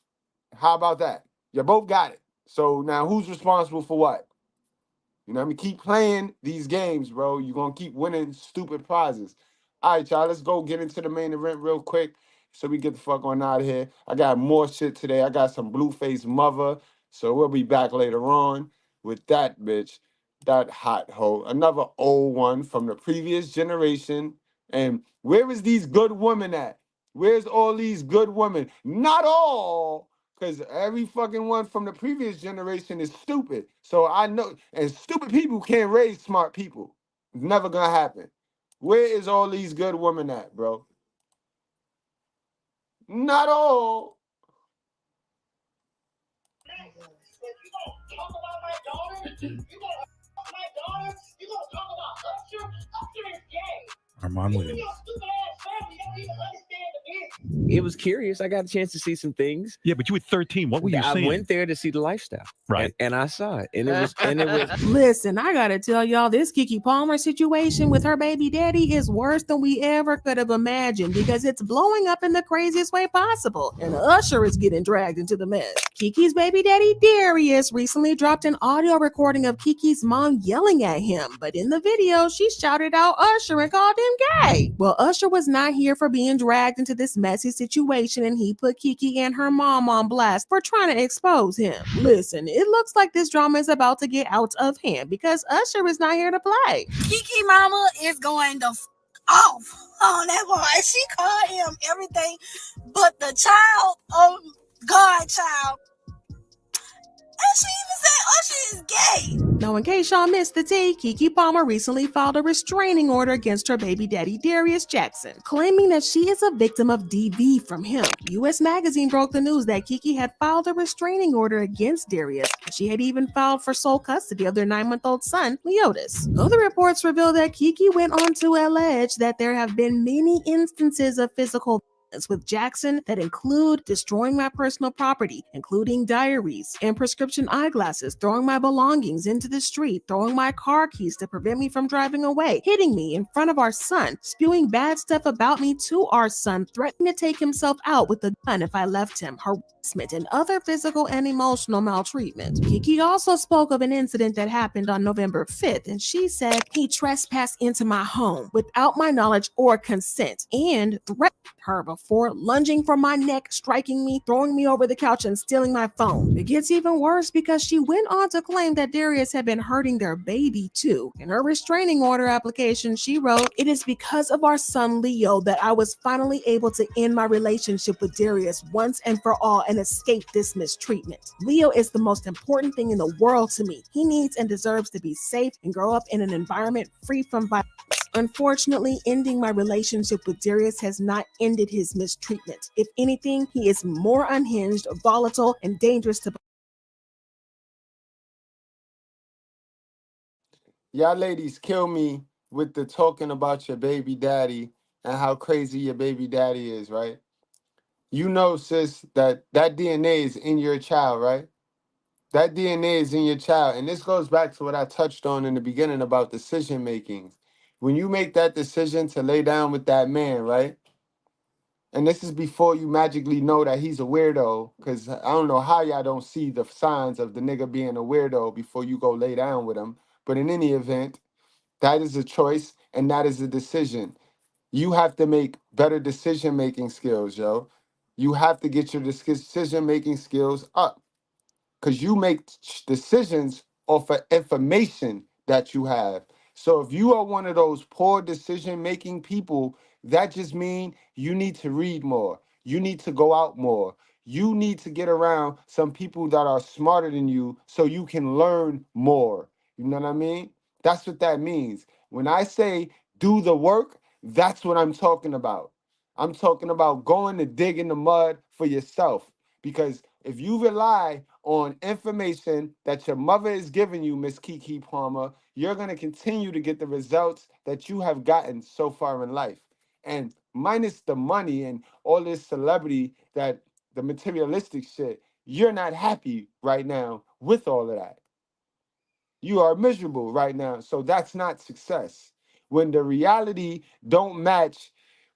How about that? You both got it. So now who's responsible for what? You know what I mean? Keep playing these games, bro. You're going to keep winning stupid prizes. All right, y'all, let's go get into the main event real quick so we get the fuck on out of here. I got more shit today. I got some Blueface Mother, so we'll be back later on with that bitch, that hot hoe. Another old one from the previous generation. And where is these good women at? Where's all these good women? Not all. Because every fucking one from the previous generation is stupid. So I know, and stupid people can't raise smart people. It's never gonna happen. Where is all these good women at, bro? Not all. Talk about my daughter? You gonna talk about my daughter? You gonna talk about Usher? Usher is gay. Armand You Wiggins. your stupid ass family don't even understand the business. It was curious. I got a chance to see some things. Yeah, but you were 13. What were you I seeing? went there to see the lifestyle, Right. And I saw it, and it was. Listen, I gotta tell y'all, this KeKe Palmer situation with her baby daddy is worse than we ever could have imagined because it's blowing up in the craziest way possible, and Usher is getting dragged into the mess. KeKe's baby daddy Darius recently dropped an audio recording of KeKe's mom yelling at him, but in the video, she shouted out Usher and called him gay. Well, Usher was not here for being dragged into this messy situation, and he put KeKe and her mom on blast for trying to expose him. Listen, it looks like this drama is about to get out of hand because Usher is not here to play. KeKe mama is going to off on that boy. She called him everything but the child of God child. And she even said Usher is gay. Now, in case y'all missed the tea, KeKe Palmer recently filed a restraining order against her baby daddy, Darius Jackson, claiming that she is a victim of DV from him. US Magazine broke the news that KeKe had filed a restraining order against Darius. She had even filed for sole custody of their 9-month-old son, Leotis. Other reports reveal that KeKe went on to allege that there have been many instances of physical with Jackson that include destroying my personal property, including diaries and prescription eyeglasses, throwing my belongings into the street, throwing my car keys to prevent me from driving away, hitting me in front of our son, spewing bad stuff about me to our son, threatening to take himself out with a gun if I left him, harassment, and other physical and emotional maltreatment. KeKe also spoke of an incident that happened on November 5th, and she said he trespassed into my home without my knowledge or consent and threatened her before lunging for my neck, striking me, throwing me over the couch, and stealing my phone. It gets even worse because she went on to claim that Darius had been hurting their baby too. In her restraining order application, she wrote, "It is because of our son Leo that I was finally able to end my relationship with Darius once and for all and escape this mistreatment. Leo is the most important thing in the world to me. He needs and deserves to be safe and grow up in an environment free from violence. Unfortunately, ending my relationship with Darius has not ended his mistreatment. If anything, he is more unhinged, volatile, and dangerous to..." Y'all ladies kill me with the talking about your baby daddy and how crazy your baby daddy is, right? You know, sis, that DNA is in your child, right? That DNA is in your child. And this goes back to what I touched on in the beginning about decision making. When you make that decision to lay down with that man, right? And this is before you magically know that he's a weirdo, because I don't know how y'all don't see the signs of the nigga being a weirdo before you go lay down with him. But in any event, that is a choice and that is a decision. You have to make better decision making skills, yo. You have to get your decision making skills up, because you make decisions off of information that you have. So if you are one of those poor decision making people, that just means you need to read more. You need to go out more. You need to get around some people that are smarter than you so you can learn more. You know what I mean? That's what that means. When I say do the work, that's what I'm talking about. I'm talking about going to dig in the mud for yourself. Because if you rely on information that your mother is giving you, Miss KeKe Palmer, you're going to continue to get the results that you have gotten so far in life. And minus the money and all this celebrity, that the materialistic shit, you're not happy right now with all of that. You are miserable right now. So that's not success. When the reality don't match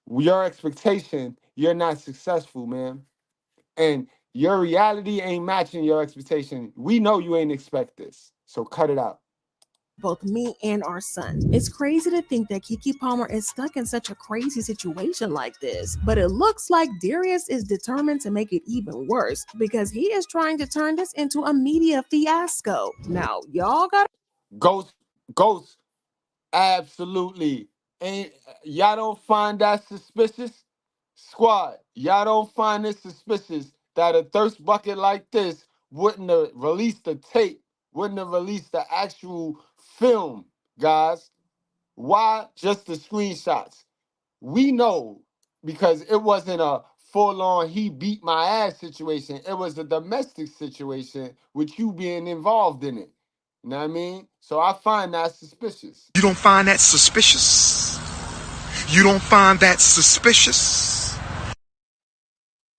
your expectation, you're not successful, man. And your reality ain't matching your expectation. We know you ain't expect this. So cut it out. Both me and our son. It's crazy to think that KeKe Palmer is stuck in such a crazy situation like this, but it looks like Darius is determined to make it even worse because he is trying to turn this into a media fiasco. Now, y'all got Ghost, absolutely. Ain't y'all don't find that suspicious? Squad, y'all don't find it suspicious that a thirst bucket like this wouldn't have released the tape, wouldn't have released the actual film, guys? Why just the screenshots? We know because it wasn't a full-on he beat my ass situation. It was a domestic situation with you being involved in it. You know what I mean? So I find that suspicious. You don't find that suspicious? You don't find that suspicious?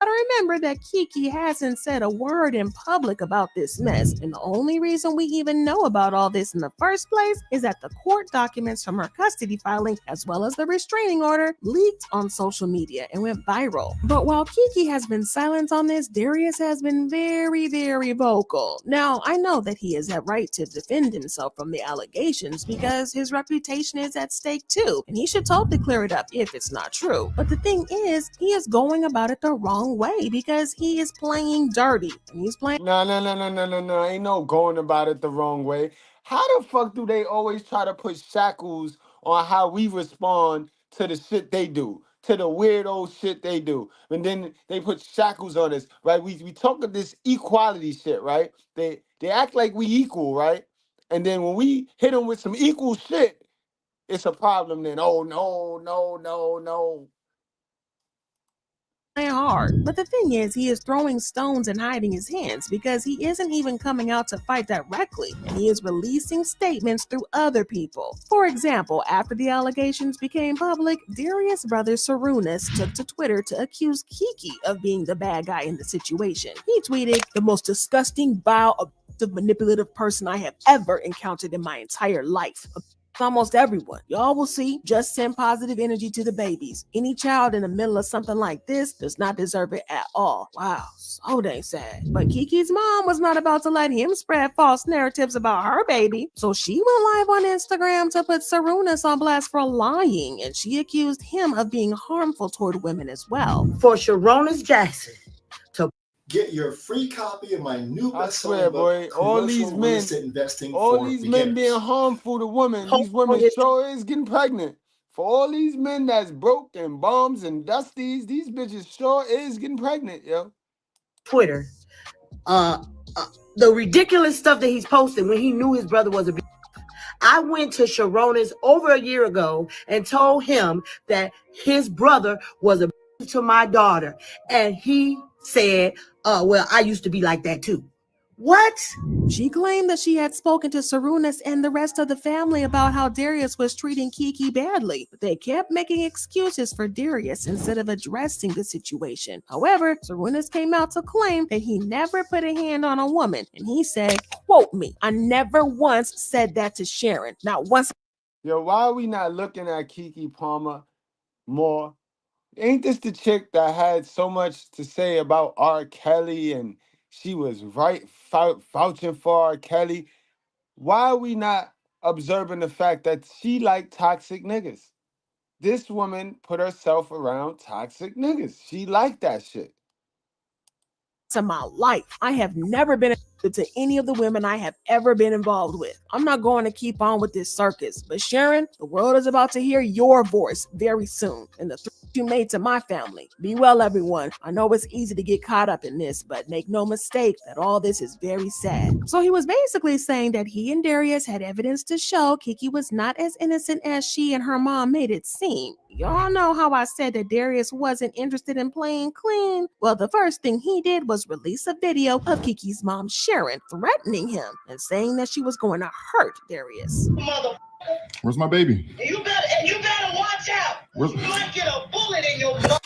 to remember that KeKe hasn't said a word in public about this mess, and the only reason we even know about all this in the first place is that the court documents from her custody filing, as well as the restraining order, leaked on social media and went viral. But while KeKe has been silent on this, Darius has been very, very vocal. Now, I know that he has a right to defend himself from the allegations because his reputation is at stake too, and he should totally clear it up if it's not true. But the thing is, he is going about it the wrong way because he is playing dirty. And he's playing. No. Ain't no going about it the wrong way. How the fuck do they always try to put shackles on how we respond to the shit they do, to the weirdo shit they do? And then they put shackles on us, right? We talk of this equality shit, right? They act like we equal, right? And then when we hit them with some equal shit, it's a problem then. Oh, no. hard. But the thing is, he is throwing stones and hiding his hands because he isn't even coming out to fight directly, and he is releasing statements through other people. For example, after the allegations became public, Darius' brother Sarunas took to Twitter to accuse KeKe of being the bad guy in the situation. He tweeted, "The most disgusting, vile, the manipulative person I have ever encountered in my entire life. Almost everyone. Y'all will see. Just send positive energy to the babies. Any child in the middle of something like this does not deserve it at all." Wow, so dang sad. But KeKe's mom was not about to let him spread false narratives about her baby. So she went live on Instagram to put Sarunas on blast for lying, and she accused him of being harmful toward women as well. For Sharonis Jackson to get your free copy of my new best-selling book, Commercial Real Estate Investing for Beginners. Men being harmful to women, these women sure is getting pregnant. For all these men that's broke and bums and dusties, these bitches sure is getting pregnant, yo. Twitter, the ridiculous stuff that he's posting when he knew his brother was a bitch. I went to Sharonis over a year ago and told him that his brother was a bitch to my daughter, and he said, well, I used to be like that too. What? She claimed that she had spoken to Sarunas and the rest of the family about how Darius was treating KeKe badly, but they kept making excuses for Darius instead of addressing the situation. However, Sarunas came out to claim that he never put a hand on a woman, and he said, quote me, "I never once said that to Sharon, not once." Yo, why are we not looking at KeKe Palmer more? Ain't this the chick that had so much to say about R. Kelly and she was vouching for R. Kelly? Why are we not observing the fact that she liked toxic niggas? This woman put herself around toxic niggas. She liked that shit. To my life, I have never been to any of the women I have ever been involved with. I'm not going to keep on with this circus, but Sharon, the world is about to hear your voice very soon, and the threat you made to my family. Be well, everyone. I know it's easy to get caught up in this, but make no mistake that all this is very sad. So he was basically saying that he and Darius had evidence to show KeKe was not as innocent as she and her mom made it seem. Y'all know how I said that Darius wasn't interested in playing clean? Well, the first thing he did was release a video of KeKe's mom, Sharon, threatening him and saying that she was going to hurt Darius. Where's my baby? You better watch out. You might get a bullet in your butt.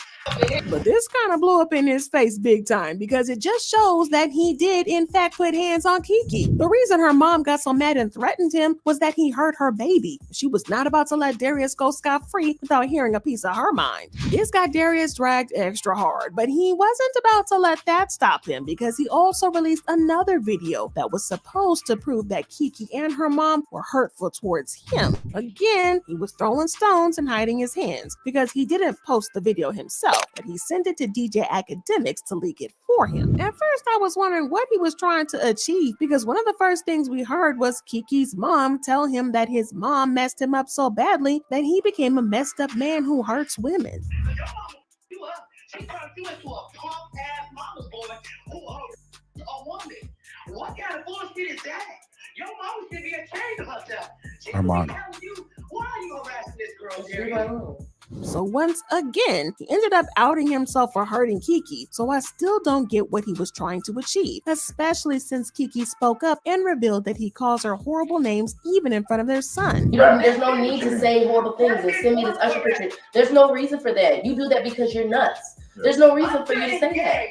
But this kind of blew up in his face big time because it just shows that he did in fact put hands on KeKe. The reason her mom got so mad and threatened him was that he hurt her baby. She was not about to let Darius go scot-free without hearing a piece of her mind. This got Darius dragged extra hard, but he wasn't about to let that stop him because he also released another video that was supposed to prove that KeKe and her mom were hurtful towards him. Again, he was throwing stones and hiding his hands because he didn't post the video himself, but he sent it to DJ Academics to leak it for him. At first, I was wondering what he was trying to achieve because one of the first things we heard was KeKe's mom tell him that his mom messed him up so badly that he became a messed up man who hurts women. She turned you into a punk-ass mama's boy who hurt a woman. What kind of bullshit is that? Your mama should be ashamed of herself. She should be telling you, why are you harassing this girl, Jerry? So once again, he ended up outing himself for hurting KeKe, so I still don't get what he was trying to achieve, especially since KeKe spoke up and revealed that he calls her horrible names even in front of their son. There's no need to say horrible things and send me this Usher picture. There's no reason for that. You do that because you're nuts. There's no reason for you to say that.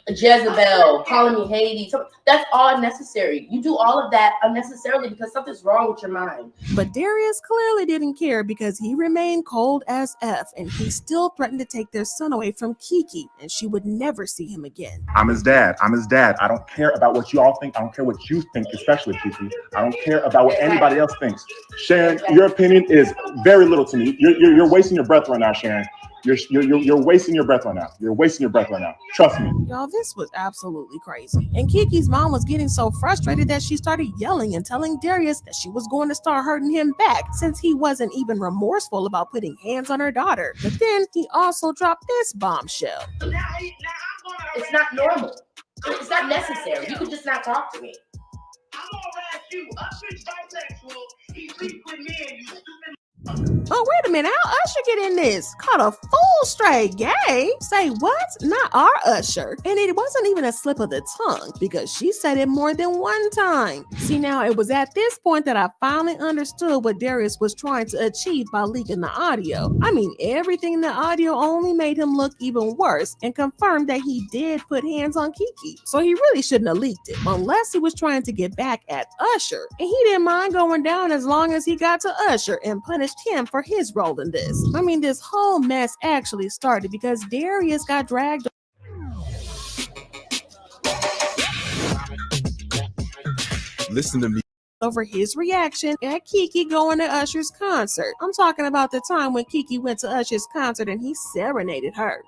Jezebel, calling me Hades, that's all unnecessary. You do all of that unnecessarily because something's wrong with your mind. But Darius clearly didn't care because he remained cold as F, and he still threatened to take their son away from KeKe, and she would never see him again. I'm his dad. I don't care about what you all think. I don't care what you think, especially KeKe. I don't care about what anybody else thinks. Sharon, your opinion is very little to me. You're wasting your breath right now, Sharon. You're wasting your breath right now. You're wasting your breath right now. Trust me. Y'all, this was absolutely crazy. And KeKe's mom was getting so frustrated that she started yelling and telling Darius that she was going to start hurting him back since he wasn't even remorseful about putting hands on her daughter. But then he also dropped this bombshell. It's not normal. It's not necessary. You could just not talk to me. I'm gonna harass you. Usher's bisexual. He sleeps with men, you stupid. Oh, wait a minute. How Usher get in this? Caught a full straight gay? Say what? Not our Usher. And it wasn't even a slip of the tongue because she said it more than one time. See, now it was at this point that I finally understood what Darius was trying to achieve by leaking the audio. I mean, everything in the audio only made him look even worse and confirmed that he did put hands on KeKe. So he really shouldn't have leaked it unless he was trying to get back at Usher. And he didn't mind going down as long as he got to Usher and punished him for his role in this. I mean, this whole mess actually started because Darius got dragged Listen to me. over his reaction at KeKe going to Usher's concert. I'm talking about the time when KeKe went to Usher's concert and he serenaded her.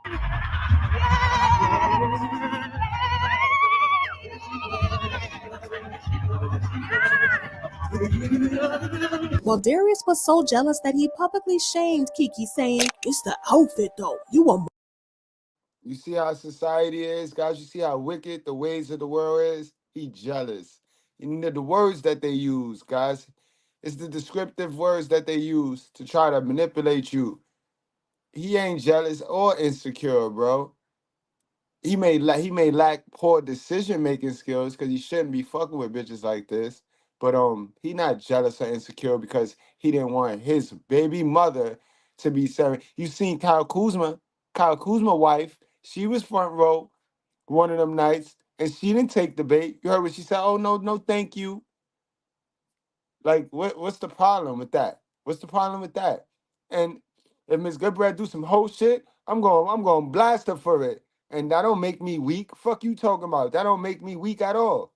Well, Darius was so jealous that he publicly shamed KeKe, saying, "It's the outfit though. You a..." You see how society is, guys? You see how wicked the ways of the world is? He jealous. You know, the words that they use, guys, it's the descriptive words that they use to try to manipulate you. He ain't jealous or insecure, bro. He may lack poor decision-making skills because he shouldn't be fucking with bitches like this. But he not jealous or insecure because he didn't want his baby mother to be seven. You seen Kyle Kuzma wife, she was front row one of them nights, and she didn't take the bait. You heard what she said? Oh, no, thank you. Like, what's the problem with that? What's the problem with that? And if Miss Goodbread do some whole shit, I'm going to blast her for it. And that don't make me weak. Fuck you talking about? That don't make me weak at all.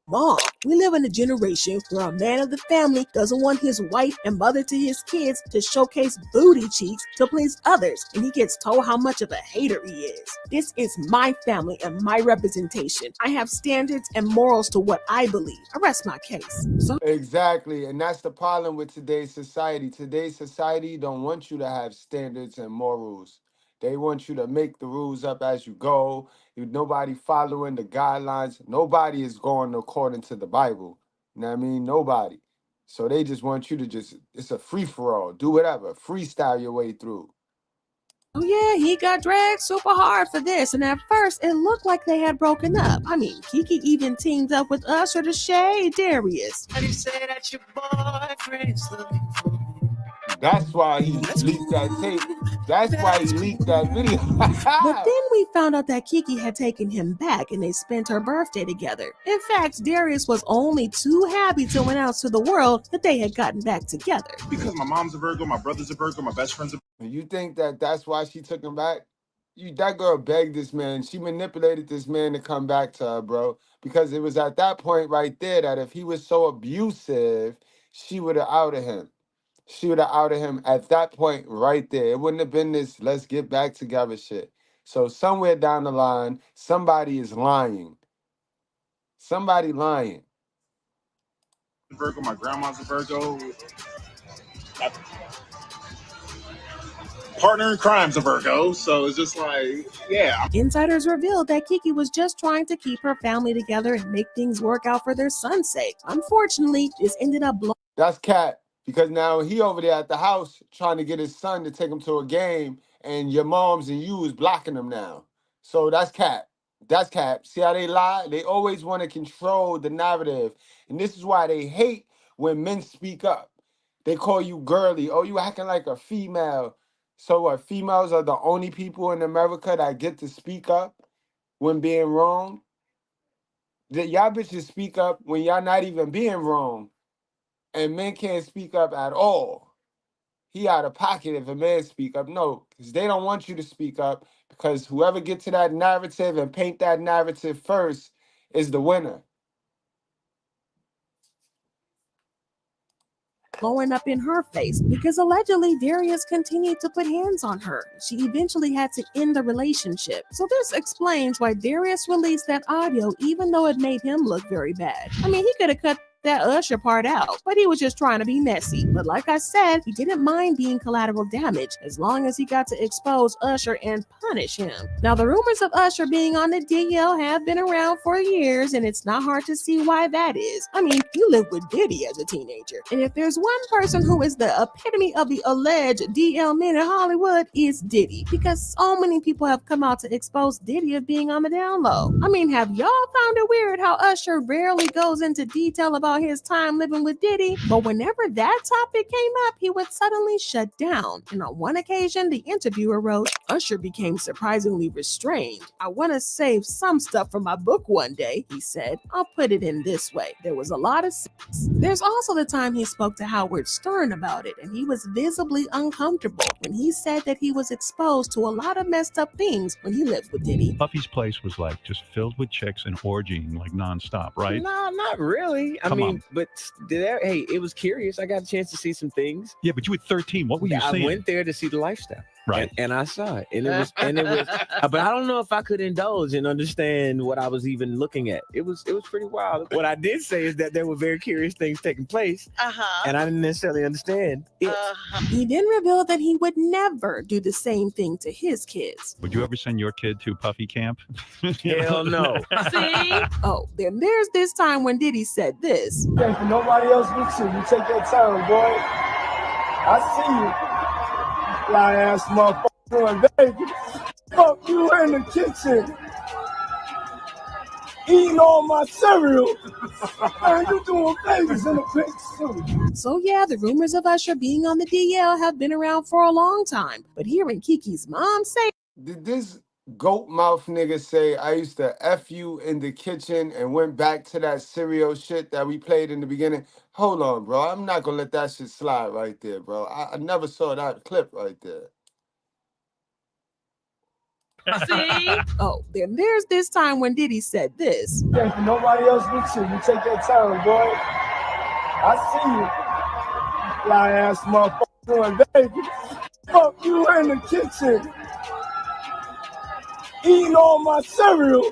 Mom, we live in a generation where a man of the family doesn't want his wife and mother to his kids to showcase booty cheeks to please others, and he gets told how much of a hater he is. This is my family and my representation. I have standards and morals to what I believe. I rest my case. So Exactly, and that's the problem with today's society. Today's society don't want you to have standards and morals. They want you to make the rules up as you go. Nobody following the guidelines. Nobody is going according to the Bible. You know what I mean? Nobody. So they just want you to it's a free-for-all. Do whatever. Freestyle your way through. oh yeah, he got dragged super hard for this, and at first it looked like they had broken up. I mean, KeKe even teamed up with Usher to shade Darius. And you say that your boyfriend is looking for me. That's why he leaked that tape. That's why he leaked that video. But then we found out that KeKe had taken him back and they spent her birthday together. In fact, Darius was only too happy to announce to the world that they had gotten back together. Because my mom's a Virgo, my brother's a Virgo, my best friend's a Virgo. You think that's why she took him back? That girl begged this man. She manipulated this man to come back to her, bro. Because it was at that point right there that if he was so abusive, she would have outed him. She would have outed him at that point right there. It wouldn't have been this let's get back together shit. So somewhere down the line, somebody is lying. Somebody lying. Virgo, my grandma's a Virgo. Partner in crime's a Virgo, so it's just like, yeah. Insiders revealed that KeKe was just trying to keep her family together and make things work out for their son's sake. Unfortunately, this ended up blowing. That's cat. Because now he over there at the house trying to get his son to take him to a game, and your moms and you is blocking him now. So that's cap. That's cap. See how they lie? They always want to control the narrative. And this is why they hate when men speak up. They call you girly. Oh, you acting like a female. So what? Females are the only people in America that get to speak up when being wrong? Y'all bitches speak up when y'all not even being wrong. And men can't speak up at all. He out of pocket if a man speak up. No, because they don't want you to speak up, because whoever gets to that narrative and paint that narrative first is the winner. Blowing up in her face because allegedly Darius continued to put hands on her. She eventually had to end the relationship. So this explains why Darius released that audio even though it made him look very bad. I mean, he could have cut that Usher part out, but he was just trying to be messy. But like I said, he didn't mind being collateral damage as long as he got to expose Usher and punish him. Now, the rumors of Usher being on the DL have been around for years, and it's not hard to see why that is. I mean, you lived with Diddy as a teenager, and if there's one person who is the epitome of the alleged DL men in Hollywood, it's Diddy, because so many people have come out to expose Diddy of being on the down low. I mean, have y'all found it weird how Usher rarely goes into detail about his time living with Diddy, but whenever that topic came up, he would suddenly shut down. And on one occasion, the interviewer wrote, Usher became surprisingly restrained. I want to save some stuff for my book one day, he said. I'll put it in this way. There was a lot of sex. There's also the time he spoke to Howard Stern about it, and he was visibly uncomfortable when he said that he was exposed to a lot of messed up things when he lived with Diddy. Puffy's place was like just filled with chicks and orgying like nonstop, right? No, not really. I mean, but hey, it was curious. I got a chance to see some things. Yeah, but you were 13. What were you seeing? I went there to see the lifestyle. Right. And I saw it. And it was but I don't know if I could indulge and understand what I was even looking at. It was pretty wild. What I did say is that there were very curious things taking place. And I didn't necessarily understand it. He then revealed that he would never do the same thing to his kids. Would you ever send your kid to Puffy camp? Hell no. See? Oh, then there's this time when Diddy said this. If nobody else with you, you take that time, boy. I see you. Fly ass motherfucker in Vegas. Fuck you in the kitchen. Eating all my cereal. Man, you doing Vegas in the pink suit. So yeah, the rumors of Usher being on the DL have been around for a long time. But hearing KeKe's mom say, did this goat mouth nigga say I used to F you in the kitchen and went back to that cereal shit that we played in the beginning? Hold on, bro. I'm not gonna let that shit slide right there, bro. I never saw that clip right there. see? Oh, then there's this time when Diddy said this. If nobody else with you, you take that time, boy. I see you. Fly ass motherfucker in Vegas. Fuck you in the kitchen. Eating all my cereal.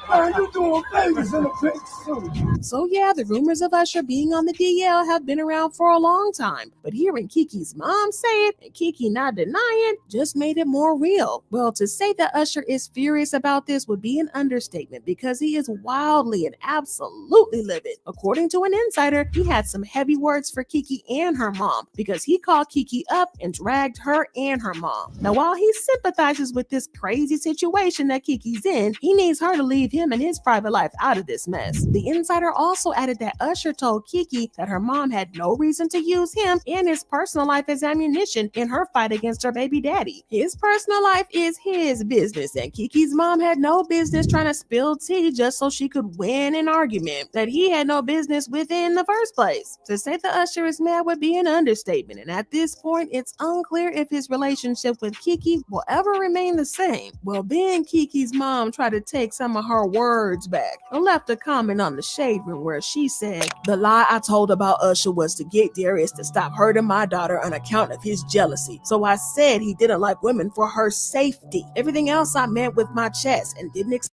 Man, you doing Vegas in the pink suit. So yeah, the rumors of Usher being on the DL have been around for a long time. But hearing KeKe's mom say it and KeKe not denying just made it more real. Well, to say that Usher is furious about this would be an understatement because he is wildly and absolutely livid. According to an insider, he had some heavy words for KeKe and her mom because he called KeKe up and dragged her and her mom. Now, while he sympathizes with this crazy situation that KeKe's in, he needs her to leave him and his private life out of this mess. The insider also added that Usher told KeKe that her mom had no reason to use him and his personal life as ammunition in her fight against her baby daddy. His personal life is his business, and KeKe's mom had no business trying to spill tea just so she could win an argument that he had no business with in the first place. To say that Usher is mad would be an understatement, and at this point, it's unclear if his relationship with KeKe will ever remain the same. Well, then KeKe's mom tried to take some of her words back and left a comment on the Shade Room where she said, "The lie I told about Usher was to get Darius to stop hurting my daughter on account of his jealousy. So I said he didn't like women for her safety. Everything else I meant with my chest and didn't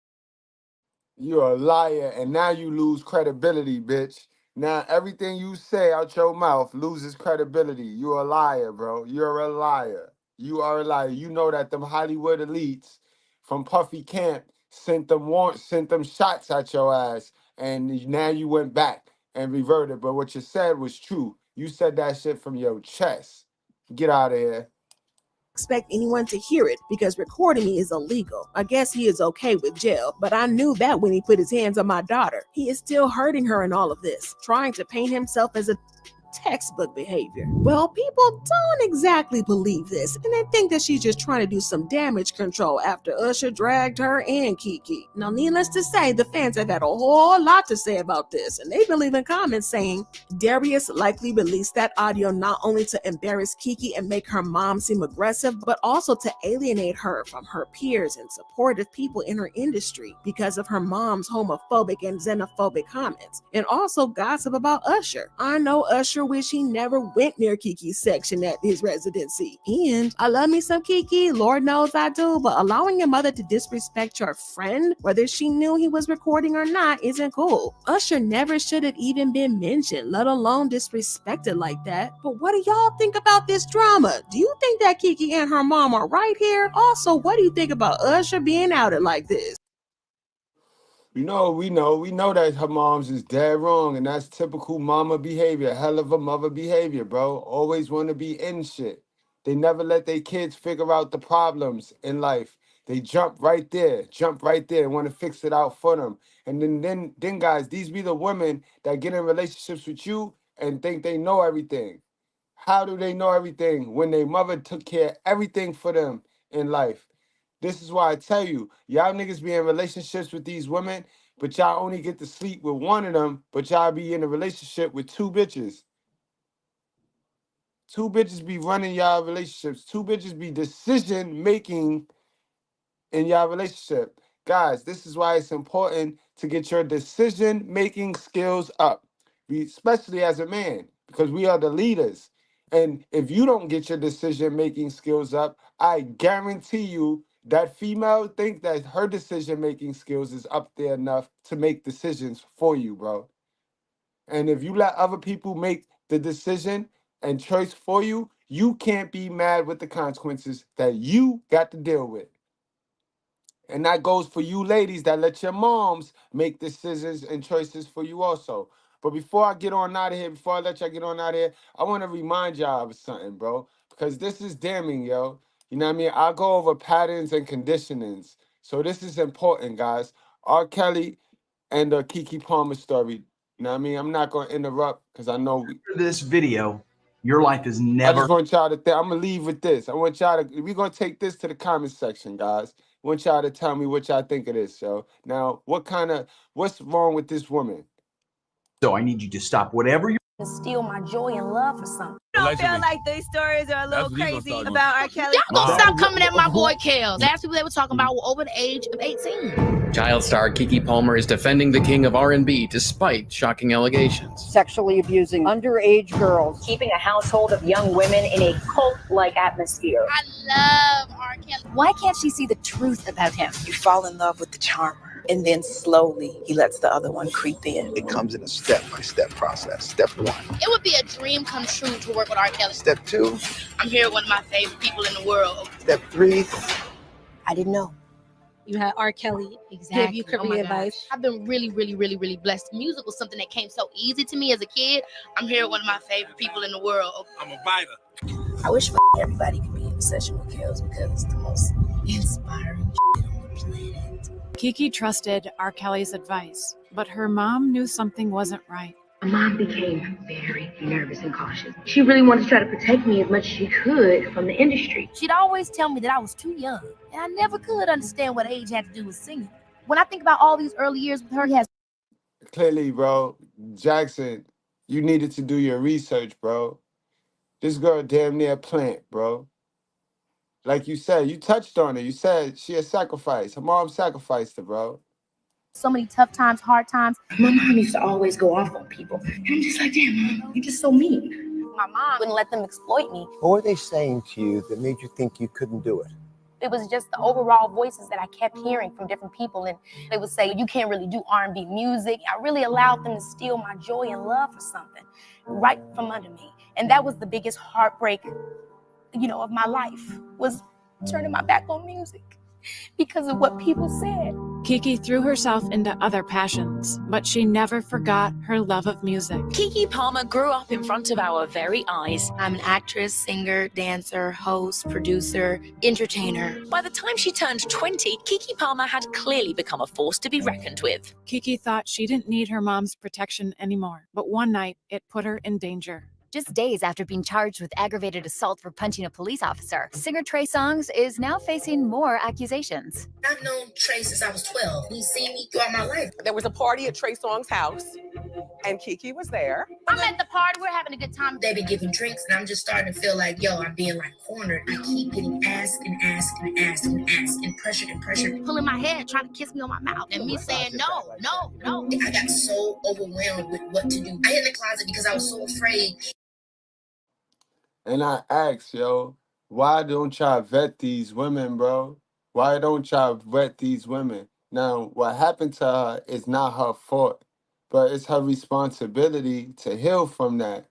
You're a liar, and now you lose credibility, bitch. Now everything you say out your mouth loses credibility. You're a liar, bro. You're a liar. You are a liar. You know that them Hollywood elites from Puffy Camp sent them shots at your ass, and now you went back and reverted. But what you said was true. You said that shit from your chest. Get out of here. expect anyone to hear it because recording me is illegal. I guess he is okay with jail, but I knew that when he put his hands on my daughter. He is still hurting her in all of this, trying to paint himself as a textbook behavior. Well, people don't exactly believe this, and they think that she's just trying to do some damage control after Usher dragged her and KeKe. Now, needless to say, the fans have had a whole lot to say about this, and they've been leaving comments saying Darius likely released that audio not only to embarrass KeKe and make her mom seem aggressive, but also to alienate her from her peers and supportive people in her industry because of her mom's homophobic and xenophobic comments, and also gossip about Usher. I know Usher Usher wish he never went near KeKe's section at his residency. And I love me some KeKe, Lord knows I do, but allowing your mother to disrespect your friend, whether she knew he was recording or not, isn't cool. Usher never should have even been mentioned, let alone disrespected like that. But what do y'all think about this drama? Do you think that KeKe and her mom are right here? Also, what do you think about Usher being outed like this? We know that her mom's is dead wrong, and that's typical mama behavior, hell of a mother behavior, bro. Always want to be in shit. They never let their kids figure out the problems in life. They jump right there, and want to fix it out for them. And then guys, these be the women that get in relationships with you and think they know everything. How do they know everything when their mother took care of everything for them in life? This is why I tell you, y'all niggas be in relationships with these women, but y'all only get to sleep with one of them, but y'all be in a relationship with two bitches. Two bitches be running y'all relationships. Two bitches be decision making in y'all relationship. Guys, this is why it's important to get your decision making skills up, especially as a man, because we are the leaders. And if you don't get your decision making skills up, I guarantee you that female think that her decision making skills is up there enough to make decisions for you, bro. And if you let other people make the decision and choice for you, you can't be mad with the consequences that you got to deal with. And that goes for you ladies that let your moms make decisions and choices for you also. But before I get on out of here, before I let y'all get on out of here, I want to remind y'all of something, bro. Because this is damning, yo. You know what I mean? I'll go over patterns and conditionings. So this is important, guys. R. Kelly and the KeKe Palmer story. You know what I mean? I'm not going to interrupt because I know this video, your life is I never. just want y'all to think. I'm going to leave with this. I want y'all to, we're going to take this to the comment section, guys. I want y'all to tell me what y'all think of this, yo. Now, what's wrong with this woman? So I need you to stop whatever you're. To steal my joy and love for something. I don't feel like these stories are a little crazy about R. Kelly. Y'all gonna stop coming at my boy Kel. Last people they were talking about were over the age of 18. Child star KeKe Palmer is defending the king of R&B despite shocking allegations. Sexually abusing underage girls. Keeping a household of young women in a cult-like atmosphere. I love R. Kelly. Why can't she see the truth about him? You fall in love with the charmer, and then slowly he lets the other one creep in. It comes in a step-by-step process. Step 1. It would be a dream come true to work with R. Kelly. Step 2. I'm here with one of my favorite people in the world. Step 3. I didn't know. You had R. Kelly give you career advice. I've been really blessed. Music was something that came so easy to me as a kid. I'm here with one of my favorite people in the world. I'm a biter. I wish everybody could be in a session with Kels because it's the most inspiring shit on the planet. KeKe trusted R. Kelly's advice, but her mom knew something wasn't right. My mom became very nervous and cautious. She really wanted to try to protect me as much as she could from the industry. She'd always tell me that I was too young, and I never could understand what age had to do with singing. When I think about all these early years with her, he has Clearly, bro, Jackson, you needed to do your research, bro. This girl damn near a plant, bro. Like you said, you touched on it. You said she a sacrifice. Her mom sacrificed her, bro. so many tough times, hard times. My mom used to always go off on people. And I'm just like, damn, Mom, you're just so mean. My mom wouldn't let them exploit me. What were they saying to you that made you think you couldn't do it? It was just the overall voices that I kept hearing from different people. And they would say, you can't really do R&B music. I really allowed them to steal my joy and love for something right from under me. And that was the biggest heartbreak, of my life, was turning my back on music because of what people said. KeKe threw herself into other passions, but she never forgot her love of music. KeKe Palmer grew up in front of our very eyes. I'm an actress, singer, dancer, host, producer, entertainer. By the time she turned 20, KeKe Palmer had clearly become a force to be reckoned with. KeKe thought she didn't need her mom's protection anymore, but one night it put her in danger. Just days after being charged with aggravated assault for punching a police officer, singer Trey Songz is now facing more accusations. I've known Trey since I was 12. He's seen me throughout my life. There was a party at Trey Songz's house, and KeKe was there. I'm at the party. We're having a good time. They've been giving drinks, and I'm just starting to feel like, yo, I'm being like cornered. I keep getting asked and asked and asked and asked and pressured. Pulling my head, trying to kiss me on my mouth, and me saying no. I got so overwhelmed with what to do. I hid in the closet because I was so afraid. And I ask, yo, why don't y'all vet these women, bro? Why don't y'all vet these women? Now, what happened to her is not her fault, but it's her responsibility to heal from that.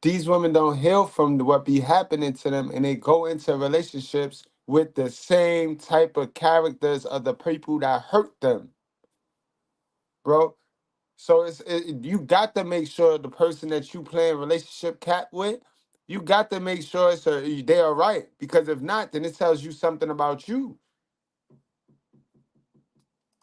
These women don't heal from what be happening to them, and they go into relationships with the same type of characters of the people that hurt them, bro. So you got to make sure the person that you playing relationship cat with, you got to make sure they are right. Because if not, then it tells you something about you.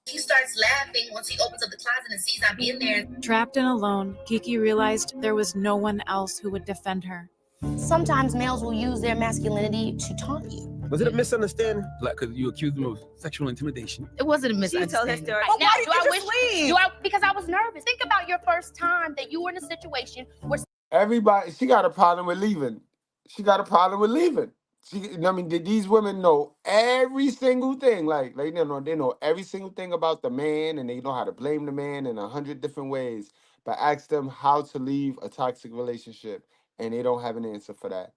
He starts laughing once he opens up the closet and sees I'm in there. Trapped and alone, KeKe realized there was no one else who would defend her. Sometimes males will use their masculinity to taunt you. Was it a misunderstanding? Like, because you accused them of sexual intimidation. It wasn't a misunderstanding. She told her story. Now, why did you leave? Because I was nervous. Think about your first time that you were in a situation where Everybody, she got a problem with leaving. She got a problem with leaving. These women know every single thing. Like they know every single thing about the man, and they know how to blame the man in 100 different ways. But ask them how to leave a toxic relationship, and they don't have an answer for that.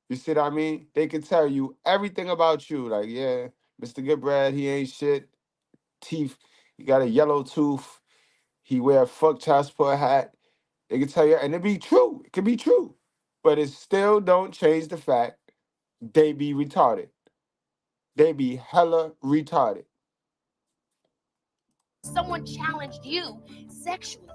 You see what I mean? They can tell you everything about you. Like, yeah, Mr.Goodbread, he ain't shit. Teeth, he got a yellow tooth. He wear a fuck child support hat. They can tell you, and it be true. It can be true. But it still don't change the fact they be retarded. They be hella retarded. someone challenged you sexually,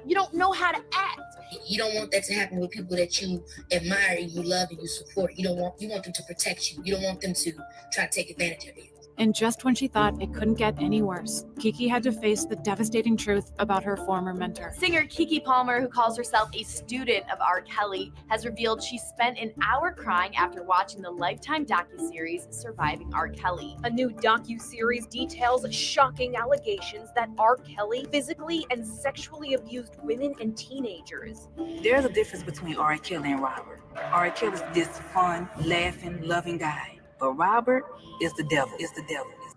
you don't know how to act. You don't want that to happen with people that you admire, you love, and you support. You want them to protect you. You don't want them to try to take advantage of you. And just when she thought it couldn't get any worse, KeKe had to face the devastating truth about her former mentor. Singer KeKe Palmer, who calls herself a student of R. Kelly, has revealed she spent an hour crying after watching the Lifetime docuseries Surviving R. Kelly. A new docuseries details shocking allegations that R. Kelly physically and sexually abused women and teenagers. There's a difference between R. Kelly and Robert. R. Kelly's this fun, laughing, loving guy. But Robert is the devil.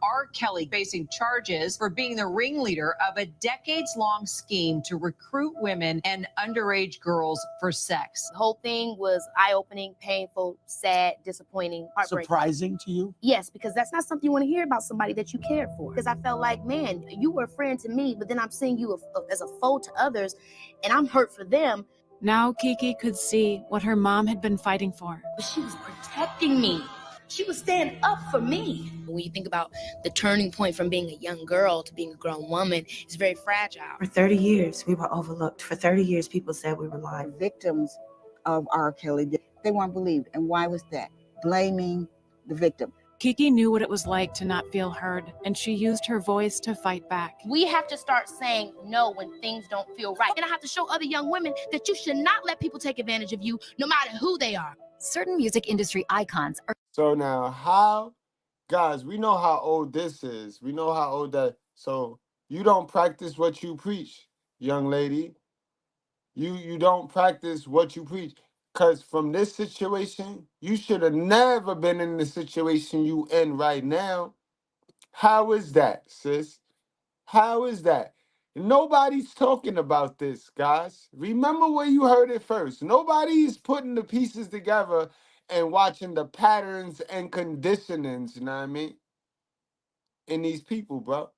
R. Kelly facing charges for being the ringleader of a decades-long scheme to recruit women and underage girls for sex. The whole thing was eye-opening, painful, sad, disappointing, heartbreaking. Surprising to you? Yes, because that's not something you want to hear about somebody that you cared for. Because I felt like, man, you were a friend to me, but then I'm seeing you as a foe to others, and I'm hurt for them. Now KeKe could see what her mom had been fighting for. But she was protecting me. She was standing up for me. When you think about the turning point from being a young girl to being a grown woman, it's very fragile. For 30 years, we were overlooked. For 30 years, people said we were lying. Victims of R. Kelly, they weren't believed. And why was that? Blaming the victim. KeKe knew what it was like to not feel heard, and she used her voice to fight back. We have to start saying no when things don't feel right. And I have to show other young women that you should not let people take advantage of you, no matter who they are. Certain music industry icons are... So now guys, we know how old this is. We know how old that. So you don't practice what you preach, young lady. You don't practice what you preach. Because from this situation, you should have never been in the situation you in right now. How is that, sis? How is that? Nobody's talking about this, guys. Remember where you heard it first. Nobody's putting the pieces together and watching the patterns and conditionings, you know what I mean, in these people, bro.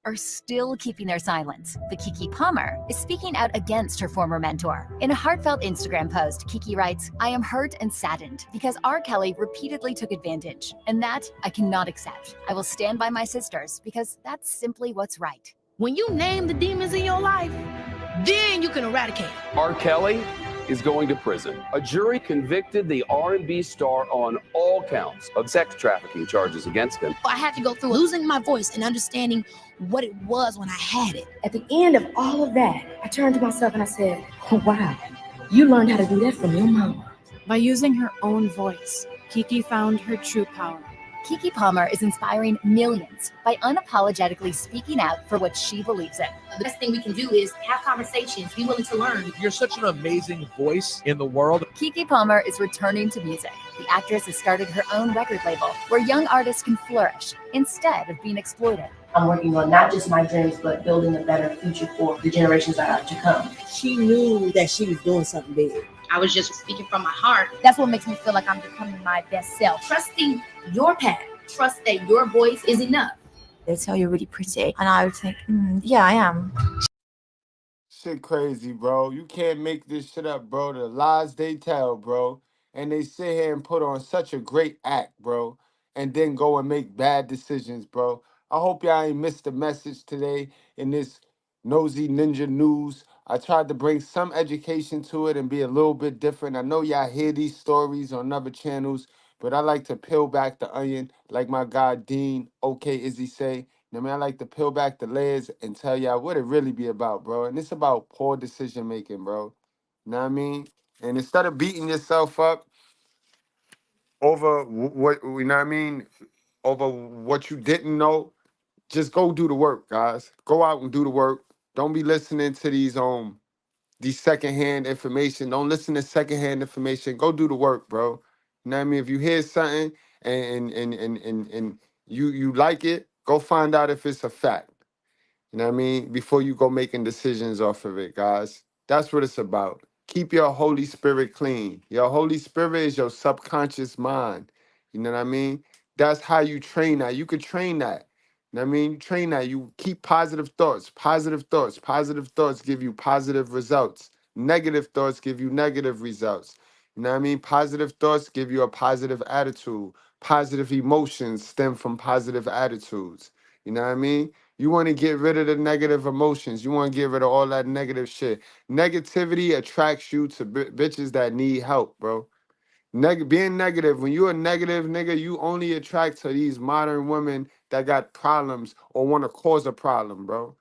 Are still keeping their silence. The KeKe Palmer is speaking out against her former mentor. In a heartfelt Instagram post, KeKe writes, "I am hurt and saddened because R. Kelly repeatedly took advantage, and that I cannot accept. I will stand by my sisters because that's simply what's right." When you name the demons in your life, then you can eradicate. R. Kelly is going to prison. A jury convicted the R&B star on all counts of sex trafficking charges against him. I had to go through losing my voice and understanding what it was when I had it. At the end of all of that, I turned to myself and I said, oh, wow, you learned how to do that from your mama. By using her own voice, KeKe found her true power. KeKe Palmer is inspiring millions by unapologetically speaking out for what she believes in. The best thing we can do is have conversations, be willing to learn. You're such an amazing voice in the world. KeKe Palmer is returning to music. The actress has started her own record label where young artists can flourish instead of being exploited. I'm working on not just my dreams, but building a better future for the generations that are to come. She knew that she was doing something big. I was just speaking from my heart. That's what makes me feel like I'm becoming my best self. Trusting your path. Trust that your voice is enough. They tell you're really pretty. And I would think, yeah, I am. Shit crazy, bro. You can't make this shit up, bro. The lies they tell, bro. And they sit here and put on such a great act, bro. And then go and make bad decisions, bro. I hope y'all ain't missed the message today in this Nosy Ninja News. I tried to bring some education to it and be a little bit different. I know y'all hear these stories on other channels, but I like to peel back the onion like my guy Dean, OK Izzy say. I mean, I like to peel back the layers and tell y'all what it really be about, bro. And it's about poor decision making, bro. You know what I mean? And instead of beating yourself up over what, you know what I mean, over what you didn't know, just go do the work, guys. Go out and do the work. Don't be listening to these secondhand information. Don't listen to secondhand information. Go do the work, bro. You know what I mean? If you hear something and you like it, go find out if it's a fact. You know what I mean? Before you go making decisions off of it, guys. That's what it's about. Keep your Holy Spirit clean. Your Holy Spirit is your subconscious mind. You know what I mean? That's how you train that. You could train that. You know what I mean? You train that. You keep positive thoughts. Positive thoughts. Positive thoughts give you positive results. Negative thoughts give you negative results. You know what I mean? Positive thoughts give you a positive attitude. Positive emotions stem from positive attitudes. You know what I mean? You want to get rid of the negative emotions. You want to get rid of all that negative shit. Negativity attracts you to bitches that need help, bro. Being negative, when you're a negative nigga, you only attract to these modern women that got problems or want to cause a problem, bro.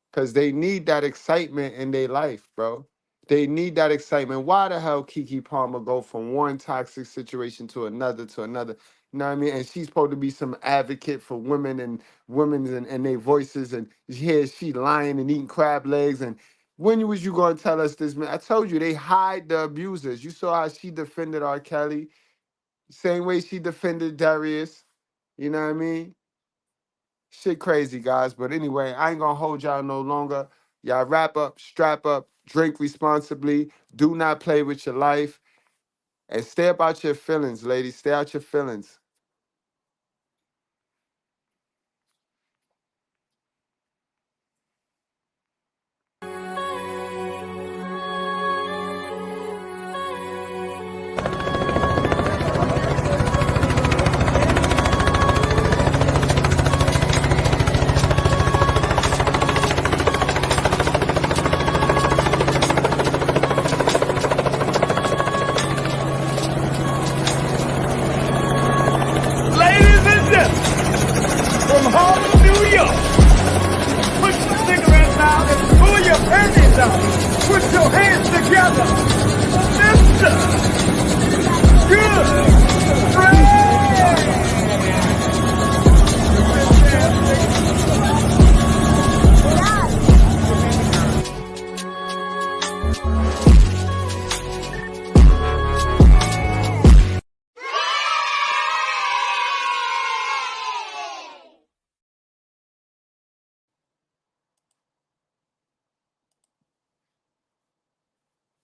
Because they need that excitement in their life, bro. They need that excitement. Why the hell KeKe Palmer go from one toxic situation to another to another? You know what I mean? And she's supposed to be some advocate for women and their voices. And here she lying and eating crab legs. And when was you going to tell us this, man? I told you, they hide the abusers. You saw how she defended R. Kelly. Same way she defended Darius. You know what I mean? Shit crazy, guys. But anyway, I ain't gonna hold y'all no longer. Y'all wrap up, strap up, drink responsibly. Do not play with your life. And stay about your feelings, ladies. Stay out your feelings.